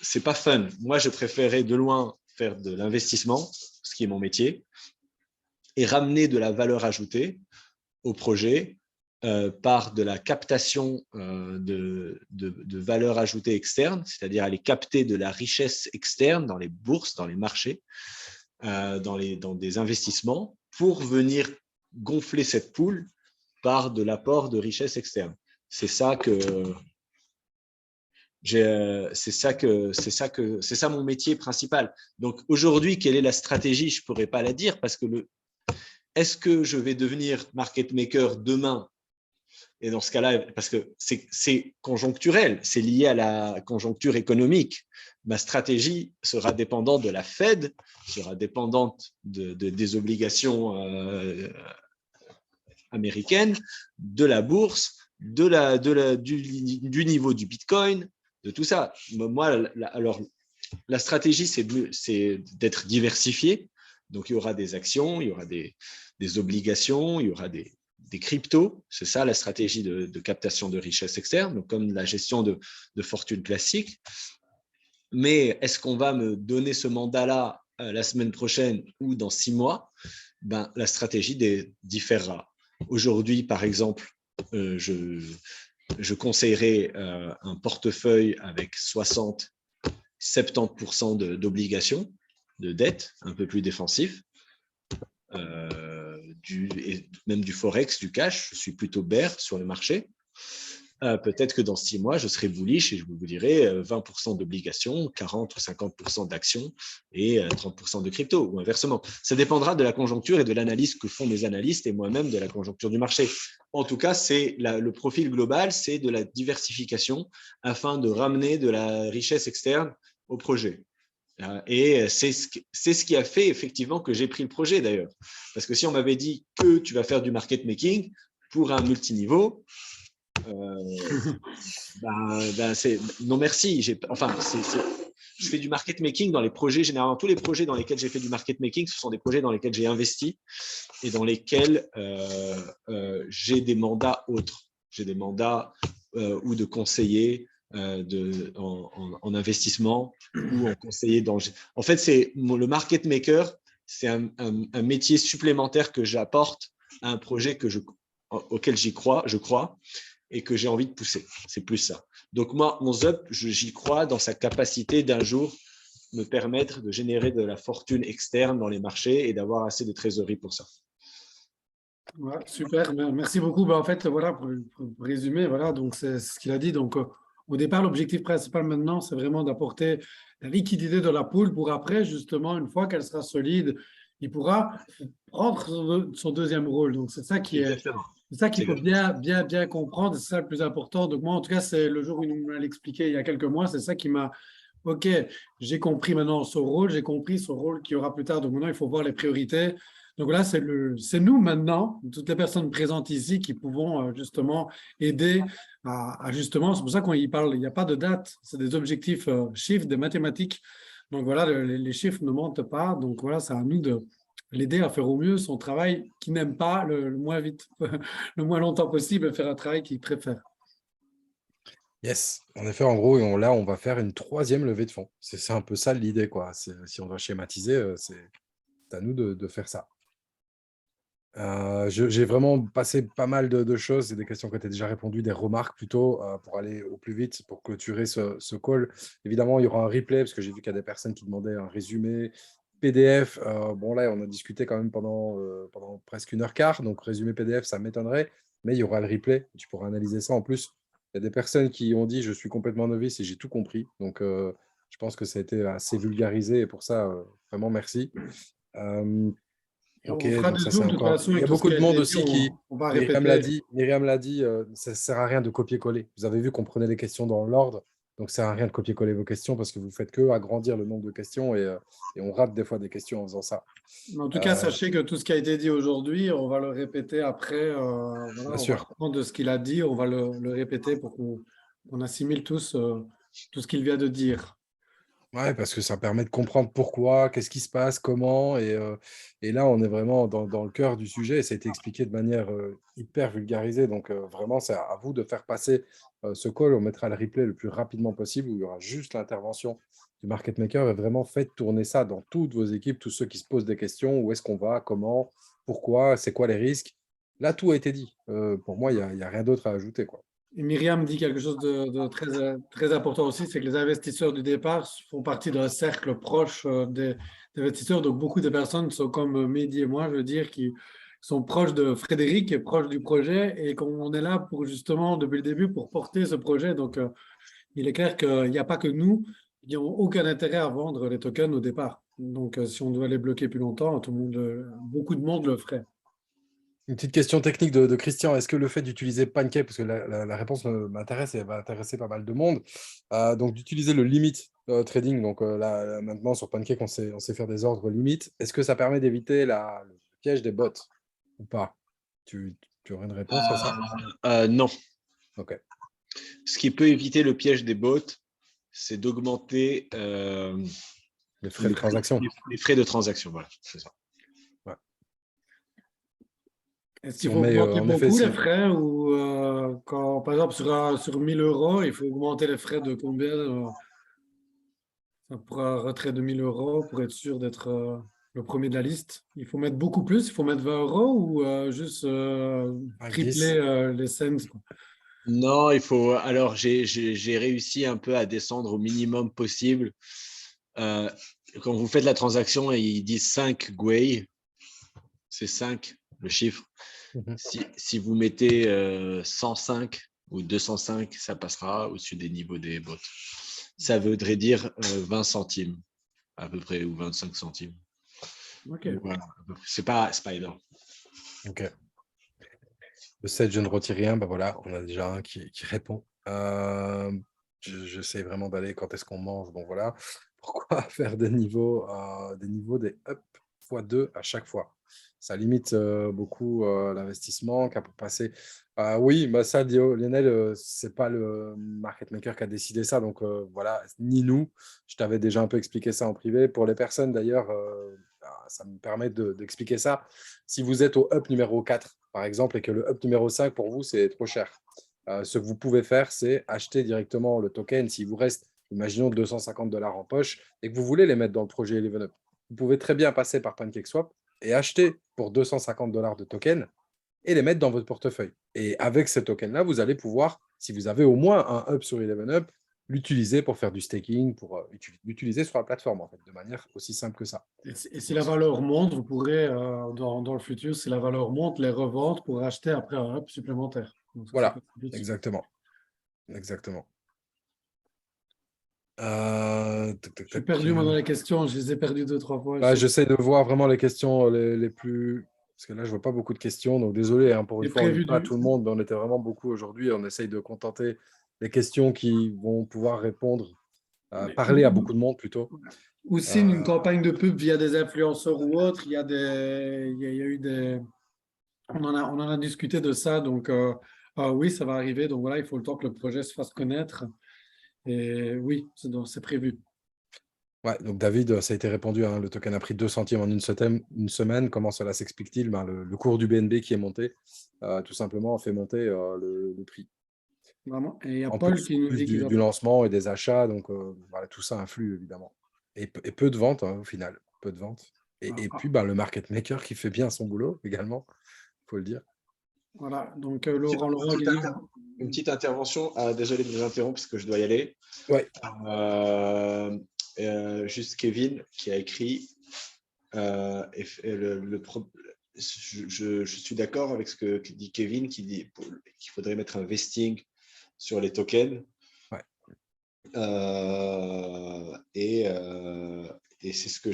C'est pas fun. Moi, je préférais de loin faire de l'investissement, ce qui est mon métier, et ramener de la valeur ajoutée au projet par de la captation de valeur ajoutée externe, c'est-à-dire aller capter de la richesse externe dans les bourses, dans les marchés, dans des investissements, pour venir gonfler cette poule par de l'apport de richesse externe. C'est ça mon métier principal. Donc aujourd'hui, quelle est la stratégie? Je ne pourrais pas la dire parce que est-ce que je vais devenir market maker demain? Et dans ce cas-là, parce que c'est conjoncturel, c'est lié à la conjoncture économique. Ma stratégie sera dépendante de la Fed, sera dépendante des obligations américaines, de la bourse, du niveau du Bitcoin, de tout ça. Moi, alors, la stratégie, c'est d'être diversifié. Donc, il y aura des actions, il y aura des obligations, il y aura des cryptos. C'est ça la stratégie de captation de richesse externe, donc comme la gestion de fortune classique. Mais est-ce qu'on va me donner ce mandat-là la semaine prochaine ou dans 6 mois? La stratégie différera. Aujourd'hui, par exemple, je conseillerais un portefeuille avec 60-70% d'obligations, de dettes, un peu plus défensif, et même du forex, du cash. Je suis plutôt bear sur le marché. Peut-être que dans 6 mois, je serai bullish et je vous dirai 20% d'obligations, 40 ou 50% d'actions et 30% de crypto, ou inversement. Ça dépendra de la conjoncture et de l'analyse que font mes analystes et moi-même de la conjoncture du marché. En tout cas, le profil global, c'est de la diversification afin de ramener de la richesse externe au projet. Et c'est ce qui a fait effectivement que j'ai pris le projet d'ailleurs. Parce que si on m'avait dit que tu vas faire du market making pour un multiniveau, non merci. Je fais du market making dans les projets, généralement tous les projets dans lesquels j'ai fait du market making, ce sont des projets dans lesquels j'ai investi et dans lesquels j'ai des mandats autres. J'ai des mandats ou de conseiller en investissement ou en conseiller dans… En fait, le market maker, c'est un métier supplémentaire que j'apporte à un projet auquel je crois. et que j'ai envie de pousser. C'est plus ça. Donc moi, mon ZUP, j'y crois dans sa capacité d'un jour me permettre de générer de la fortune externe dans les marchés et d'avoir assez de trésorerie pour ça.
Ouais, super, merci beaucoup. En fait, voilà, pour résumer, voilà, donc c'est ce qu'il a dit. Donc, au départ, l'objectif principal maintenant, c'est vraiment d'apporter la liquidité de la poule pour après, justement, une fois qu'elle sera solide, il pourra prendre son deuxième rôle. Donc, c'est ça qui est,
Exactement.
c'est ça qu'il faut bien comprendre. C'est ça le plus important. Donc, moi, en tout cas, c'est le jour où il nous l'a expliqué il y a quelques mois, c'est ça qui m'a. OK, j'ai compris maintenant son rôle, j'ai compris son rôle qu'il y aura plus tard. Donc maintenant, il faut voir les priorités. Donc là, c'est nous maintenant, toutes les personnes présentes ici, qui pouvons justement aider à justement, c'est pour ça qu'on y parle, il n'y a pas de date, c'est des objectifs chiffres, des mathématiques. Donc voilà, les chiffres ne mentent pas. Donc voilà, c'est à nous de l'aider à faire au mieux son travail qu'il n'aime pas le moins vite, le moins longtemps possible, et faire un travail qu'il préfère.
Yes, en effet, en gros, là, on va faire une troisième levée de fonds. C'est un peu ça l'idée, quoi. Si on doit schématiser, c'est à nous de faire ça. J'ai vraiment passé pas mal de choses, c'est des questions que tu as déjà répondu, des remarques plutôt, pour aller au plus vite, pour clôturer ce call. Évidemment, il y aura un replay, parce que j'ai vu qu'il y a des personnes qui demandaient un résumé PDF. Bon, là, on a discuté quand même pendant presque 1h15, donc résumé PDF, ça m'étonnerait, mais il y aura le replay, tu pourras analyser ça en plus. Il y a des personnes qui ont dit « je suis complètement novice et j'ai tout compris », donc je pense que ça a été assez vulgarisé, et pour ça, vraiment merci.
Et
Ok,
on fera
donc
des
ça c'est
zooms, de toute
encore.
façon,
Il y
avec
a
tout ce
beaucoup
qui a
de monde
été dit,
aussi qui.
on va
Myriam
répéter.
l'a dit, ça ne sert à rien de copier-coller. Vous avez vu qu'on prenait les questions dans l'ordre, donc ça ne sert à rien de copier-coller vos questions parce que vous ne faites que agrandir le nombre de questions et on rate des fois des questions en faisant ça.
Mais en tout cas, sachez que tout ce qui a été dit aujourd'hui, on va le répéter après. Voilà,
Bien
on va
sûr.
reprendre de ce qu'il a dit, on va le répéter pour qu'on assimile tous tout ce qu'il vient de dire.
Ouais, parce que ça permet de comprendre pourquoi, qu'est-ce qui se passe, comment. Et là, on est vraiment dans le cœur du sujet et ça a été expliqué de manière hyper vulgarisée. Donc, vraiment, c'est à vous de faire passer ce call. On mettra le replay le plus rapidement possible où il y aura juste l'intervention du market maker. Et vraiment, faites tourner ça dans toutes vos équipes, tous ceux qui se posent des questions. Où est-ce qu'on va, comment, pourquoi, c'est quoi les risques. Là, tout a été dit. Pour moi, il y a rien d'autre à ajouter, quoi.
Et Myriam dit quelque chose de très important aussi, c'est que les investisseurs du départ font partie d'un cercle proche des investisseurs. Donc, beaucoup de personnes sont comme Mehdi et moi, je veux dire, qui sont proches de Frédéric et proches du projet et qu'on est là pour justement, depuis le début, pour porter ce projet. Donc, il est clair qu'il n'y a pas que nous qui n'ont aucun intérêt à vendre les tokens au départ. Donc, si on doit les bloquer plus longtemps, beaucoup de monde le ferait.
Une petite question technique de Christian. Est-ce que le fait d'utiliser Pancake, parce que la réponse m'intéresse et va intéresser pas mal de monde, donc d'utiliser le limit trading, donc là, maintenant sur Pancake, on sait faire des ordres limites. Est-ce que ça permet d'éviter le piège des bots ou pas? Tu aurais une réponse à ça?
Non.
Ok.
Ce qui peut éviter le piège des bots, c'est d'augmenter
Les frais de transaction.
les frais de transaction. Voilà, c'est ça.
Est-ce
Si
qu'il
on
faut
met,
augmenter
en effet,
beaucoup les frais ou quand, par exemple, sur 1 000 euros, il faut augmenter les frais de combien pour un retrait de 1 000 euros pour être sûr d'être le premier de la liste? Il faut mettre beaucoup plus, il faut mettre 20 euros ou juste
10.
tripler les cents, quoi.
Non, il faut. Alors, j'ai réussi un peu à descendre au minimum possible. Quand vous faites la transaction et ils disent 5 Gwei, c'est 5 le chiffre.
Mhm.
Si vous mettez 105 ou 205, ça passera au-dessus des niveaux des bots. Ça voudrait dire 20 centimes à peu près ou 25 centimes.
Ok.
Donc, voilà. C'est pas énorme.
Ok. Le 7, je ne retire rien. Ben voilà, on a déjà un qui répond. J'essaie vraiment d'aller quand est-ce qu'on mange. Bon, voilà. Pourquoi faire des niveaux des up x2 à chaque fois? Ça limite beaucoup l'investissement pour passer. Oui, bah ça, Lionel, c'est pas le market maker qui a décidé ça. Donc voilà, ni nous. Je t'avais déjà un peu expliqué ça en privé. Pour les personnes, d'ailleurs, ça me permet d'expliquer ça. Si vous êtes au up numéro 4, par exemple, et que le up numéro 5, pour vous, c'est trop cher, ce que vous pouvez faire, c'est acheter directement le token. S'il vous reste, imaginons, $250 en poche et que vous voulez les mettre dans le projet Eleven Up, vous pouvez très bien passer par PancakeSwap et acheter pour $250 de token et les mettre dans votre portefeuille. Et avec ces tokens-là, vous allez pouvoir, si vous avez au moins un hub sur 11up, l'utiliser pour faire du staking, pour l'utiliser sur la plateforme, en fait, de manière aussi simple que ça.
Et si la valeur monte, vous pourrez, dans le futur, si la valeur monte, les revendre pour acheter après un hub supplémentaire. Donc, ça,
Voilà,
c'est
exactement. Exactement.
Je suis perdu, moi, dans les questions. Je les ai perdues 2-3 fois.
J'essaie de voir vraiment les questions les plus... Parce que là, je ne vois pas beaucoup de questions. Donc, désolé, hein, pour une
J'ai
fois, on ne lit
prévu
pas à
du...
tout le monde, mais on était vraiment beaucoup aujourd'hui. On essaye de contenter les questions qui vont pouvoir répondre,
Mais
parler à beaucoup de monde plutôt.
aussi,
Euh,
une campagne de pub via des influenceurs ou autres, il y a eu des... on en a discuté de ça. Donc, oui, ça va arriver. Donc, voilà, il faut le temps que le projet se fasse connaître. Et oui, c'est prévu.
Ouais, donc David, ça a été répondu, hein, le token a pris 2 centimes en une semaine. Comment cela s'explique-t-il? Le cours du BNB qui est monté, tout simplement, a fait monter le prix.
Vraiment. Et il y a
En
Paul qui nous
plus
dit qu'il va...
du lancement et des achats, donc voilà, tout ça influe évidemment. Et peu de ventes, hein, au final, peu de ventes. Et puis le market maker qui fait bien son boulot également, il faut le dire.
Voilà. Donc, Laurent qui dit...
Une petite intervention. Désolé de vous interrompre parce que je dois y aller.
Ouais.
Juste Kevin qui a écrit je suis d'accord avec ce que dit Kevin qui dit qu'il faudrait mettre un vesting sur les tokens.
Ouais.
Et c'est ce que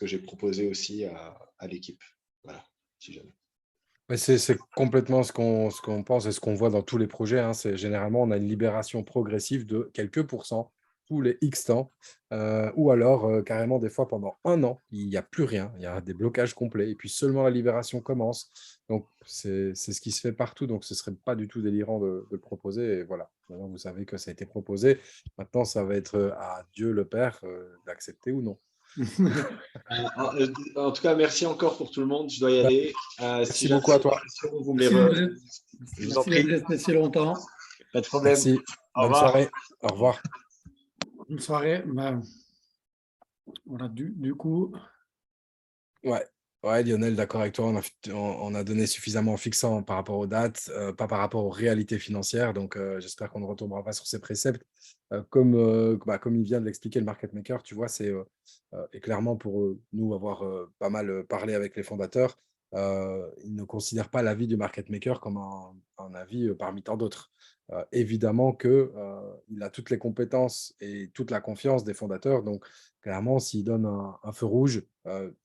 j'ai proposé aussi à l'équipe. Voilà, si jamais.
C'est complètement ce qu'on pense et ce qu'on voit dans tous les projets, hein. C'est généralement, on a une libération progressive de quelques pourcents tous les X temps, ou alors carrément des fois pendant 1 an, il n'y a plus rien, il y a des blocages complets et puis seulement la libération commence. Donc, c'est ce qui se fait partout, donc ce ne serait pas du tout délirant de le proposer. Et voilà, maintenant vous savez que ça a été proposé. Maintenant, ça va être à Dieu le Père d'accepter ou non.
En tout cas, merci encore pour tout le monde. Je dois y aller.
Merci beaucoup à toi.
Vous me les je vous en
Merci
prie.
d'être resté si longtemps.
Pas de problème.
Merci.
Au
Bonne
revoir.
soirée. Au revoir.
Bonne soirée. Voilà, du coup...
Ouais, Lionel, d'accord avec toi. On a donné suffisamment en fixant par rapport aux dates, pas par rapport aux réalités financières. Donc, j'espère qu'on ne retombera pas sur ces préceptes. Comme il vient de l'expliquer, le market maker, tu vois, et clairement pour nous avoir pas mal parlé avec les fondateurs, ils ne considèrent pas l'avis du market maker comme un avis parmi tant d'autres. Évidemment qu'il a toutes les compétences et toute la confiance des fondateurs. Donc, clairement, s'il donne un feu rouge,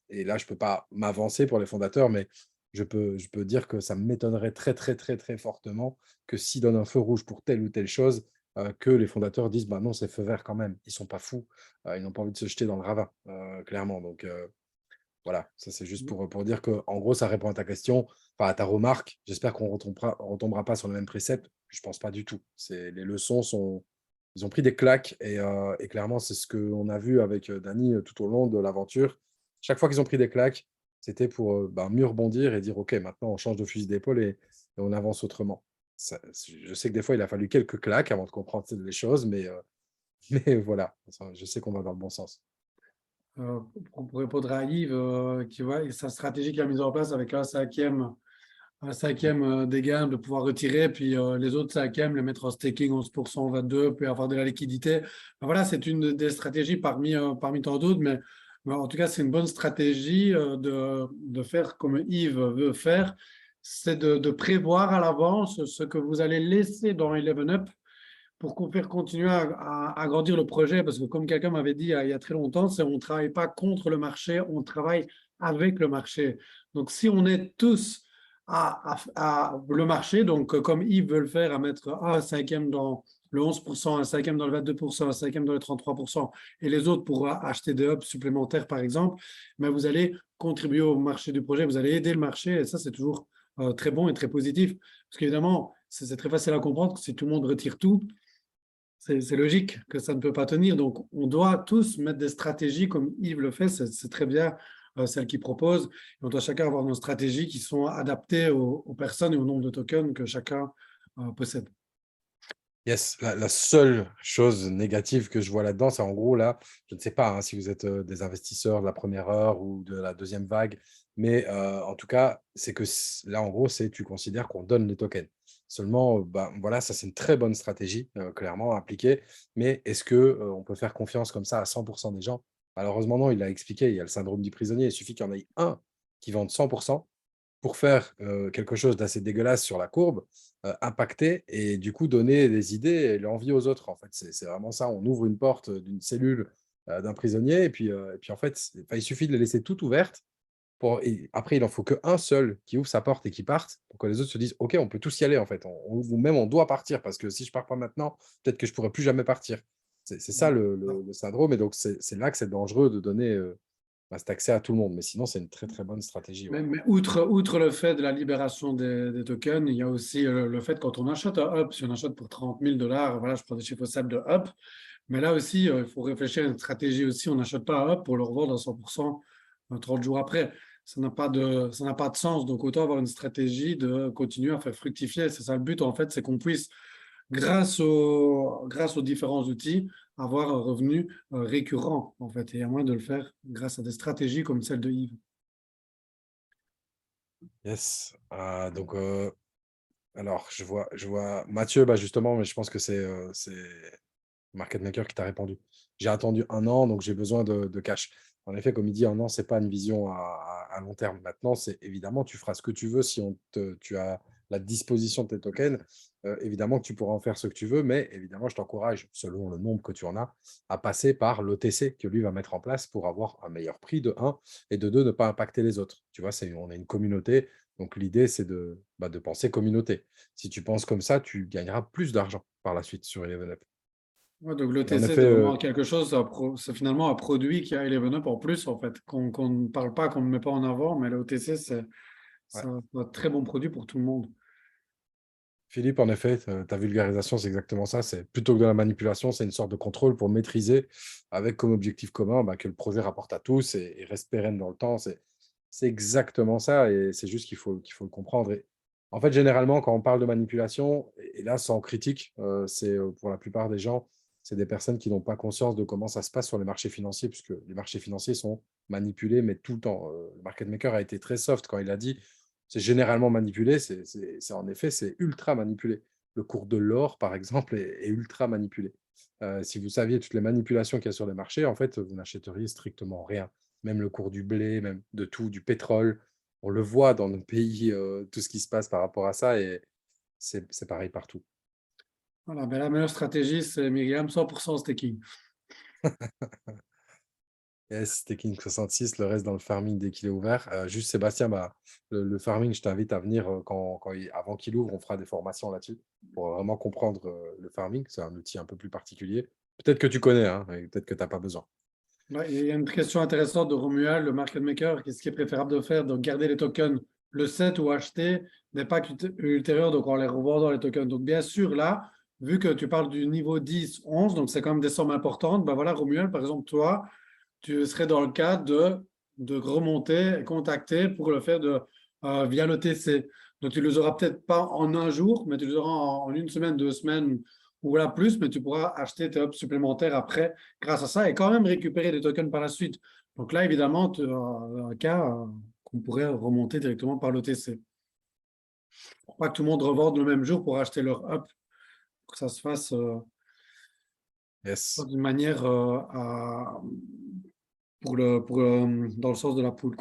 et là, je ne peux pas m'avancer pour les fondateurs, mais je peux dire que ça m'étonnerait très, très, très, très fortement que s'ils donnent un feu rouge pour telle ou telle chose, que les fondateurs disent bah non, c'est feu vert quand même. Ils ne sont pas fous. Ils n'ont pas envie de se jeter dans le ravin, clairement. Donc, voilà, ça c'est juste pour dire qu'en gros, ça répond à ta question, enfin à ta remarque. J'espère qu'on ne retombera pas sur le même précepte. Je ne pense pas du tout. Les leçons sont... Ils ont pris des claques et clairement, c'est ce qu'on a vu avec Dany tout au long de l'aventure. Chaque fois qu'ils ont pris des claques, c'était pour mieux rebondir et dire « Ok, maintenant, on change de fusil d'épaule et on avance autrement ». Je sais que des fois, il a fallu quelques claques avant de comprendre les choses, mais voilà, je sais qu'on va dans le bon sens.
Pour répondre à Yves, qui voit sa stratégie qu'il a mise en place avec un cinquième des gains de pouvoir retirer, puis les autres cinquièmes, les mettre en staking 11%, 22%, puis avoir de la liquidité. Ben voilà, c'est une des stratégies parmi tant d'autres, mais en tout cas, c'est une bonne stratégie de faire comme Yves veut faire, c'est de prévoir à l'avance ce que vous allez laisser dans 11up pour qu'on puisse continuer à grandir le projet, parce que comme quelqu'un m'avait dit il y a très longtemps, on ne travaille pas contre le marché, on travaille avec le marché. Donc, si on est tous à le marché, donc comme Yves veut le faire, à mettre un cinquième dans le 11%, un cinquième dans le 22%, un cinquième dans le 33%, et les autres pour acheter des hubs supplémentaires, par exemple, mais vous allez contribuer au marché du projet, vous allez aider le marché, et ça, c'est toujours très bon et très positif. Parce qu'évidemment, c'est très facile à comprendre que si tout le monde retire tout, c'est logique que ça ne peut pas tenir. Donc, on doit tous mettre des stratégies comme Yves le fait. C'est très bien celle qu'il propose. Et on doit chacun avoir nos stratégies qui sont adaptées aux personnes et au nombre de tokens que chacun possède.
Yes, la seule chose négative que je vois là-dedans, c'est en gros, là, je ne sais pas hein, si vous êtes des investisseurs de la première heure ou de la deuxième vague, mais en tout cas, c'est que là, en gros, c'est tu considères qu'on donne les tokens. Seulement, bah, voilà, ça, c'est une très bonne stratégie, clairement appliquée, mais est-ce que on peut faire confiance comme ça à 100% des gens? Malheureusement, non, il l'a expliqué, il y a le syndrome du prisonnier, il suffit qu'il y en ait un qui vende 100% pour faire quelque chose d'assez dégueulasse sur la courbe, impacter et du coup donner des idées et l'envie aux autres. En fait, c'est vraiment ça. On ouvre une porte d'une cellule d'un prisonnier et puis en fait, il suffit de les laisser toutes ouvertes. Et après, il en faut qu'un seul qui ouvre sa porte et qui parte pour que les autres se disent OK, on peut tous y aller en fait. Ou même on doit partir parce que si je pars pas maintenant, peut-être que je pourrai plus jamais partir. C'est ça le syndrome. Et donc, c'est là que c'est dangereux de donner cet accès à tout le monde. Mais sinon, c'est une très très bonne stratégie. Ouais.
Mais outre le fait de la libération des tokens, il y a aussi le fait quand on achète un up, si on achète pour 30 000 $, voilà, je prends des chiffres simples de up, mais là aussi, il faut réfléchir à une stratégie aussi. On n'achète pas un up pour le revendre à 100% 30 jours après. Ça n'a pas de sens. Donc, autant avoir une stratégie de continuer à faire fructifier. C'est ça le but, en fait, c'est qu'on puisse, grâce aux différents outils, avoir un revenu récurrent, en fait, et à moins de le faire grâce à des stratégies comme celle de Yves.
Yes. Donc, alors, je vois Mathieu, bah, justement, mais je pense que c'est Market Maker qui t'a répondu. J'ai attendu un an, donc j'ai besoin de cash. En effet, comme il dit, un an, ce n'est pas une vision à long terme. Maintenant, c'est évidemment, tu feras ce que tu veux si tu as la disposition de tes tokens. Évidemment que tu pourras en faire ce que tu veux, mais évidemment, je t'encourage, selon le nombre que tu en as, à passer par l'OTC que lui va mettre en place pour avoir un meilleur prix de un et de 2, ne pas impacter les autres. Tu vois, on est une communauté, donc l'idée, c'est de penser communauté. Si tu penses comme ça, tu gagneras plus d'argent par la suite sur Eleven Up.
Ouais, donc
Et en
l'OTC,
effet,
c'est vraiment quelque chose, c'est finalement un produit qui a Eleven Up en plus, en fait, qu'on ne parle pas, qu'on ne met pas en avant, mais l'OTC, c'est
ouais.
un très bon produit pour tout le monde.
Philippe, en effet, ta vulgarisation, c'est exactement ça. C'est plutôt que de la manipulation, c'est une sorte de contrôle pour maîtriser avec comme objectif commun bah, que le projet rapporte à tous et reste pérenne dans le temps. C'est exactement ça et c'est juste qu'il faut le comprendre. Et en fait, généralement, quand on parle de manipulation, et là, sans critique, c'est pour la plupart des gens, c'est des personnes qui n'ont pas conscience de comment ça se passe sur les marchés financiers, puisque les marchés financiers sont manipulés, mais tout le temps. Le market maker a été très soft quand il a dit c'est généralement manipulé, en effet, c'est ultra manipulé. Le cours de l'or, par exemple, est ultra manipulé. Si vous saviez toutes les manipulations qu'il y a sur les marchés, en fait, vous n'achèteriez strictement rien. Même le cours du blé, même de tout, du pétrole. On le voit dans nos pays, tout ce qui se passe par rapport à ça, et c'est pareil partout.
Voilà, ben la meilleure stratégie, c'est Myriam, 100% staking.
Yes, Taking 66, le reste dans le farming dès qu'il est ouvert. Juste Sébastien, bah, le farming, je t'invite à venir avant qu'il ouvre, on fera des formations là-dessus pour vraiment comprendre le farming. C'est un outil un peu plus particulier. Peut-être que tu connais, hein, et peut-être que tu n'as pas besoin.
Ouais, il y a une question intéressante de Romuald, le market maker. Qu'est-ce qui est préférable de faire? Donc, garder les tokens, le set ou acheter des packs ultérieurs, donc en les revendant les tokens. Donc, bien sûr, là, vu que tu parles du niveau 10, 11, donc c'est quand même des sommes importantes, ben voilà, Romuald, par exemple, toi, tu serais dans le cas de remonter et contacter pour le faire via l'OTC. Donc, tu ne les auras peut-être pas en un jour, mais tu les auras en une semaine, 2 semaines ou voilà plus, mais tu pourras acheter tes hubs supplémentaires après grâce à ça et quand même récupérer des tokens par la suite. Donc là, évidemment, tu as un cas qu'on pourrait remonter directement par l'OTC. Pour pas que tout le monde revende le même jour pour acheter leur hub, pour que ça se fasse
Yes.
d'une manière dans le sens de la poule.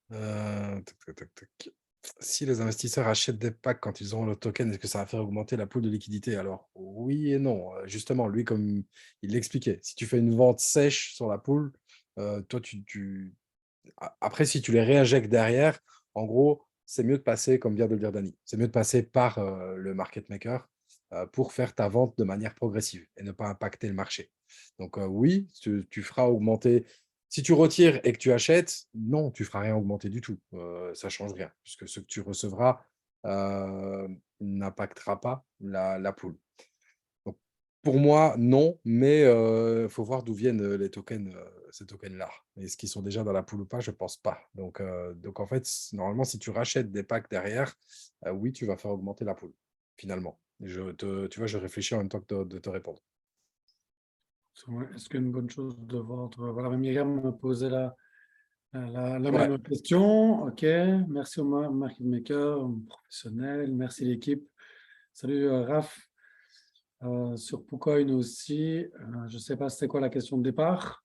Tac, tac, tac, tac. Si les investisseurs achètent des packs quand ils auront le token, est-ce que ça va faire augmenter la pool de liquidité? Alors, oui et non. Justement, lui, comme il l'expliquait, si tu fais une vente sèche sur la pool, toi, après, si tu les réinjectes derrière, en gros, c'est mieux de passer, comme vient de le dire Dani, c'est mieux de passer par le market maker pour faire ta vente de manière progressive et ne pas impacter le marché. Donc, oui, tu feras augmenter. Si tu retires et que tu achètes, non, tu ne feras rien augmenter du tout. Ça ne change rien, puisque ce que tu recevras n'impactera pas la pool. Donc, pour moi, non, mais il faut voir d'où viennent les tokens, ces tokens-là. Est-ce qu'ils sont déjà dans la pool ou pas? Je ne pense pas. Donc, en fait, normalement, si tu rachètes des packs derrière, oui, tu vas faire augmenter la pool, finalement. Tu vois, je réfléchis en même temps que de te répondre.
Est-ce qu'une bonne chose de vendre? Voilà, Myriam me posait la
Ouais,
même question. OK, merci au market maker, professionnel, merci l'équipe. Salut Raph. Sur PooCoin aussi, je ne sais pas c'était quoi la question de départ.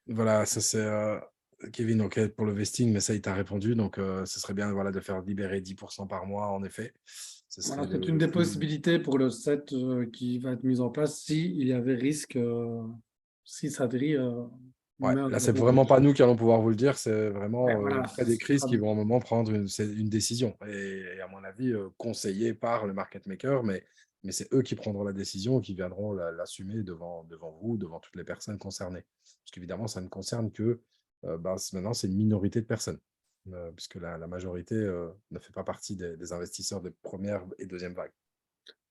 voilà, ça c'est Kevin, ok, pour le vesting, mais ça, il t'a répondu. Donc, ce serait bien voilà, de faire libérer 10% par mois, en effet. Ce serait
Voilà, c'est une
le
des
plus.
possibilités pour le set qui va être mis en place s'il y avait risque, si Sadri
Ouais,
meurt
là,
de
c'est
la
vraiment
maladie.
pas nous qui allons pouvoir vous le dire. C'est
Ouais,
vraiment
voilà,
auprès des
ce
crises
sera-
qui vont à un moment prendre une décision. Et à mon avis, conseillé par le market maker, mais c'est eux qui prendront la décision et qui viendront l'assumer devant vous, devant toutes les personnes concernées. Parce qu'évidemment, ça ne concerne que, maintenant, c'est une minorité de personnes, puisque la majorité ne fait pas partie des investisseurs de première et deuxième vague.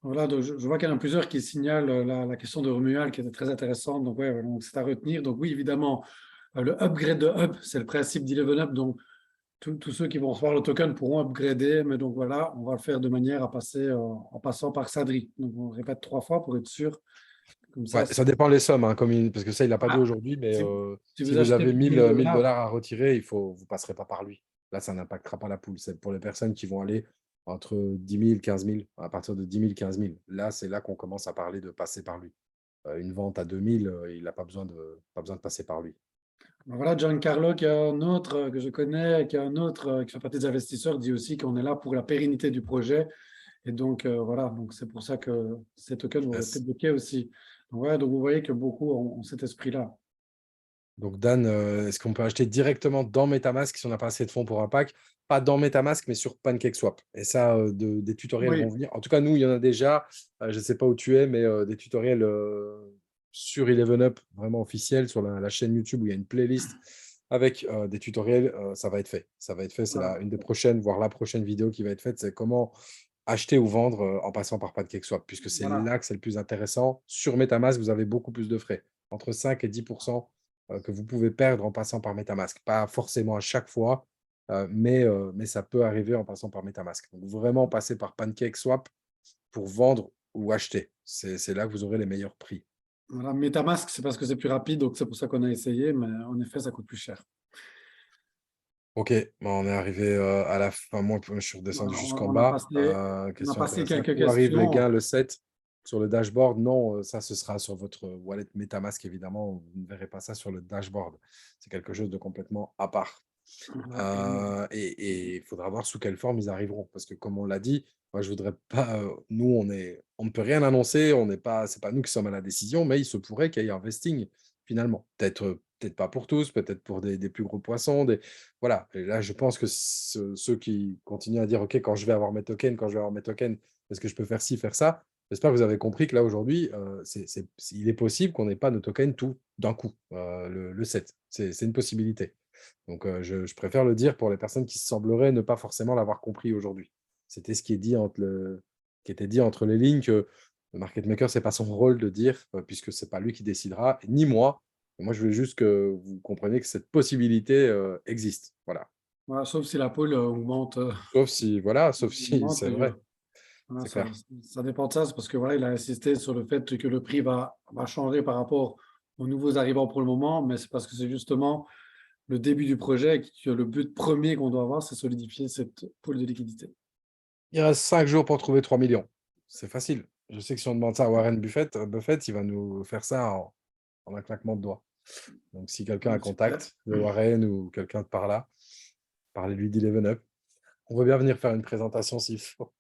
Voilà, donc je vois qu'il y en a plusieurs qui signalent la question de Romuald qui était très intéressante. Donc, ouais, donc c'est à retenir. Donc, oui, évidemment, le upgrade de Up, c'est le principe d'Eleven Up. Donc, tous ceux qui vont recevoir le token pourront upgrader. Mais donc, voilà, on va le faire de manière à passer en passant par Sadri. Donc, on répète 3 fois pour être sûr. Comme ça,
Ouais, ça dépend les sommes, hein, parce que ça, il n'a pas dit
voilà.
aujourd'hui, mais
Si, si
si
vous
vous
achetez
avez
plus de
1000
1000
1000
dollars,
dollars à retirer, vous ne passerez pas par lui. Là, ça n'impactera pas la poule. C'est pour les personnes qui vont aller entre 10 000, 15 000, à partir de 10 000, 15 000. Là, c'est là qu'on commence à parler de passer par lui. Une vente à 2000, il n'a pas besoin de passer par lui.
voilà, Giancarlo, qui est un autre que je connais, qui est un autre qui fait partie des investisseurs, dit aussi qu'on est là pour la pérennité du projet. Et donc, voilà, donc c'est pour ça que ces tokens vont rester
Yes.
bloqués aussi. Donc, ouais, donc vous voyez que beaucoup ont cet esprit-là.
Donc, Dan, est-ce qu'on peut acheter directement dans MetaMask si on n'a pas assez de fonds pour un pack? Pas dans MetaMask, mais sur PancakeSwap. Et ça, des tutoriels vont
Oui,
venir. En tout cas, nous, il y en a déjà. Je ne sais pas où tu es, mais des tutoriels sur Eleven Up, vraiment officiels, sur la chaîne YouTube où il y a une playlist avec des tutoriels. Ça va être fait. Ça va être fait. C'est
voilà.
une des prochaines, voire la prochaine vidéo qui va être faite. C'est comment acheter ou vendre en passant par PancakeSwap, puisque c'est
Voilà.
là que c'est le plus intéressant. Sur MetaMask, vous avez beaucoup plus de frais, entre 5 et 10% que vous pouvez perdre en passant par MetaMask. Pas forcément à chaque fois, mais ça peut arriver en passant par MetaMask. Donc, vraiment passer par PancakeSwap pour vendre ou acheter. C'est là que vous aurez les meilleurs prix.
Voilà. MetaMask, c'est parce que c'est plus rapide, donc c'est pour ça qu'on a essayé, mais en effet, ça coûte plus cher.
Ok, bon, on est arrivé à la fin. Moi, je suis redescendu
Voilà,
jusqu'en
on a
bas.
passé, on a
Question
passé
intéressante.
quelques
Où arrivent les
questions.
gains, le 7 sur le dashboard? Non, ça, ce sera sur votre wallet MetaMask, évidemment. Vous ne verrez pas ça sur le dashboard. C'est quelque chose de complètement à part.
Voilà.
Et il faudra voir sous quelle forme ils arriveront. Parce que comme on l'a dit, moi, je voudrais pas. Nous, on ne peut rien annoncer. C'est pas nous qui sommes à la décision, mais il se pourrait qu'il y ait un vesting finalement. Peut-être pas pour tous, peut-être pour des plus gros poissons. Voilà. Et là, je pense que ceux qui continuent à dire, OK, quand je vais avoir mes tokens, est-ce que je peux faire ci, faire ça? J'espère que vous avez compris que là, aujourd'hui, il est possible qu'on n'ait pas nos tokens tout d'un coup, le 7. C'est une possibilité. Donc, je préfère le dire pour les personnes qui sembleraient ne pas forcément l'avoir compris aujourd'hui. C'était ce qui était dit entre les lignes, que le market maker, ce n'est pas son rôle de dire, puisque ce n'est pas lui qui décidera, ni moi. Moi, je veux juste que vous compreniez que cette possibilité existe. Voilà.
Voilà, sauf si la poule augmente,
Sauf si
augmente
c'est
et,
vrai,
voilà,
c'est clair.
ça dépend de ça. C'est parce que voilà, il a insisté sur le fait que le prix va changer par rapport aux nouveaux arrivants pour le moment, mais c'est parce que c'est justement le début du projet et que le but premier qu'on doit avoir, c'est solidifier cette pool de liquidité.
Il reste 5 jours pour trouver 3 millions. C'est facile. Je sais que si on demande ça à Warren Buffett, il va nous faire ça en un claquement de doigts. Donc, si quelqu'un a
Super.
contact de Warren ou quelqu'un de par là, parlez-lui d'Eleven Up. On veut bien venir faire une présentation s'il faut.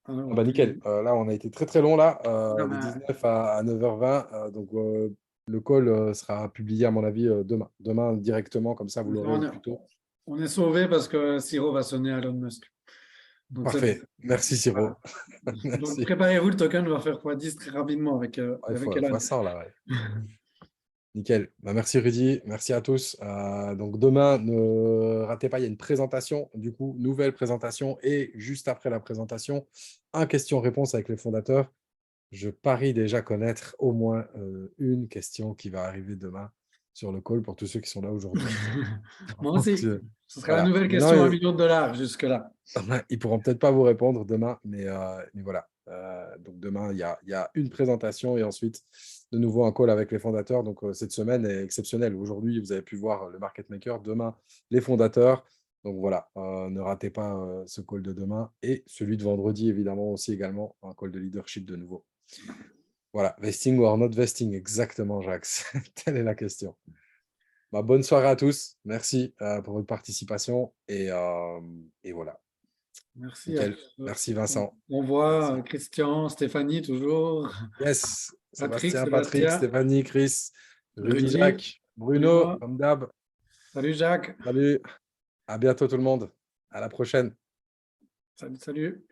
Alors,
Ah bah nickel. Là, on a été très très long là, de 19 à 9h20. Donc, le call sera publié à mon avis demain. Demain directement, comme ça vous l'aurez au
on est,
plus tôt.
on est sauvé parce que Siro va sonner à Elon Musk. Donc,
Parfait. Merci
voilà.
Siro.
Donc,
Merci.
préparez-vous, le token va faire x10 très rapidement
Il
avec
faut
Elon.
100 là. Ouais. Nickel. Bah, merci Rudy, merci à tous. Donc demain, ne ratez pas, il y a une présentation, du coup, nouvelle présentation et juste après la présentation, un question-réponse avec les fondateurs. Je parie déjà connaître au moins une question qui va arriver demain sur le call pour tous ceux qui sont là aujourd'hui.
Moi
Donc,
aussi. Ce sera la
voilà.
nouvelle
Maintenant,
question à $1 million jusque-là.
ils pourront peut-être pas vous répondre demain, mais voilà. Donc demain, il y a une présentation et ensuite de nouveau un call avec les fondateurs. Donc cette semaine est exceptionnelle. Aujourd'hui, vous avez pu voir le market maker. Demain, les fondateurs. Donc voilà, ne ratez pas ce call de demain et celui de vendredi, évidemment, aussi également, un call de leadership de nouveau. Voilà, vesting or not vesting, exactement, Jacques. Telle est la question. Bah, bonne soirée à tous. Merci pour votre participation. Et voilà.
Merci.
Nickel. Merci, Vincent.
On voit
Merci.
Christian, Stéphanie, toujours.
Yes.
Patrick,
Sébastien, Patrick,
Sébastien,
Stéphanie, Chris, Rudy,
Rudy,
Jacques, Bruno,
Bruno.
comme d'hab.
Salut Jacques.
Salut. À bientôt tout le monde. À la prochaine.
Salut, salut.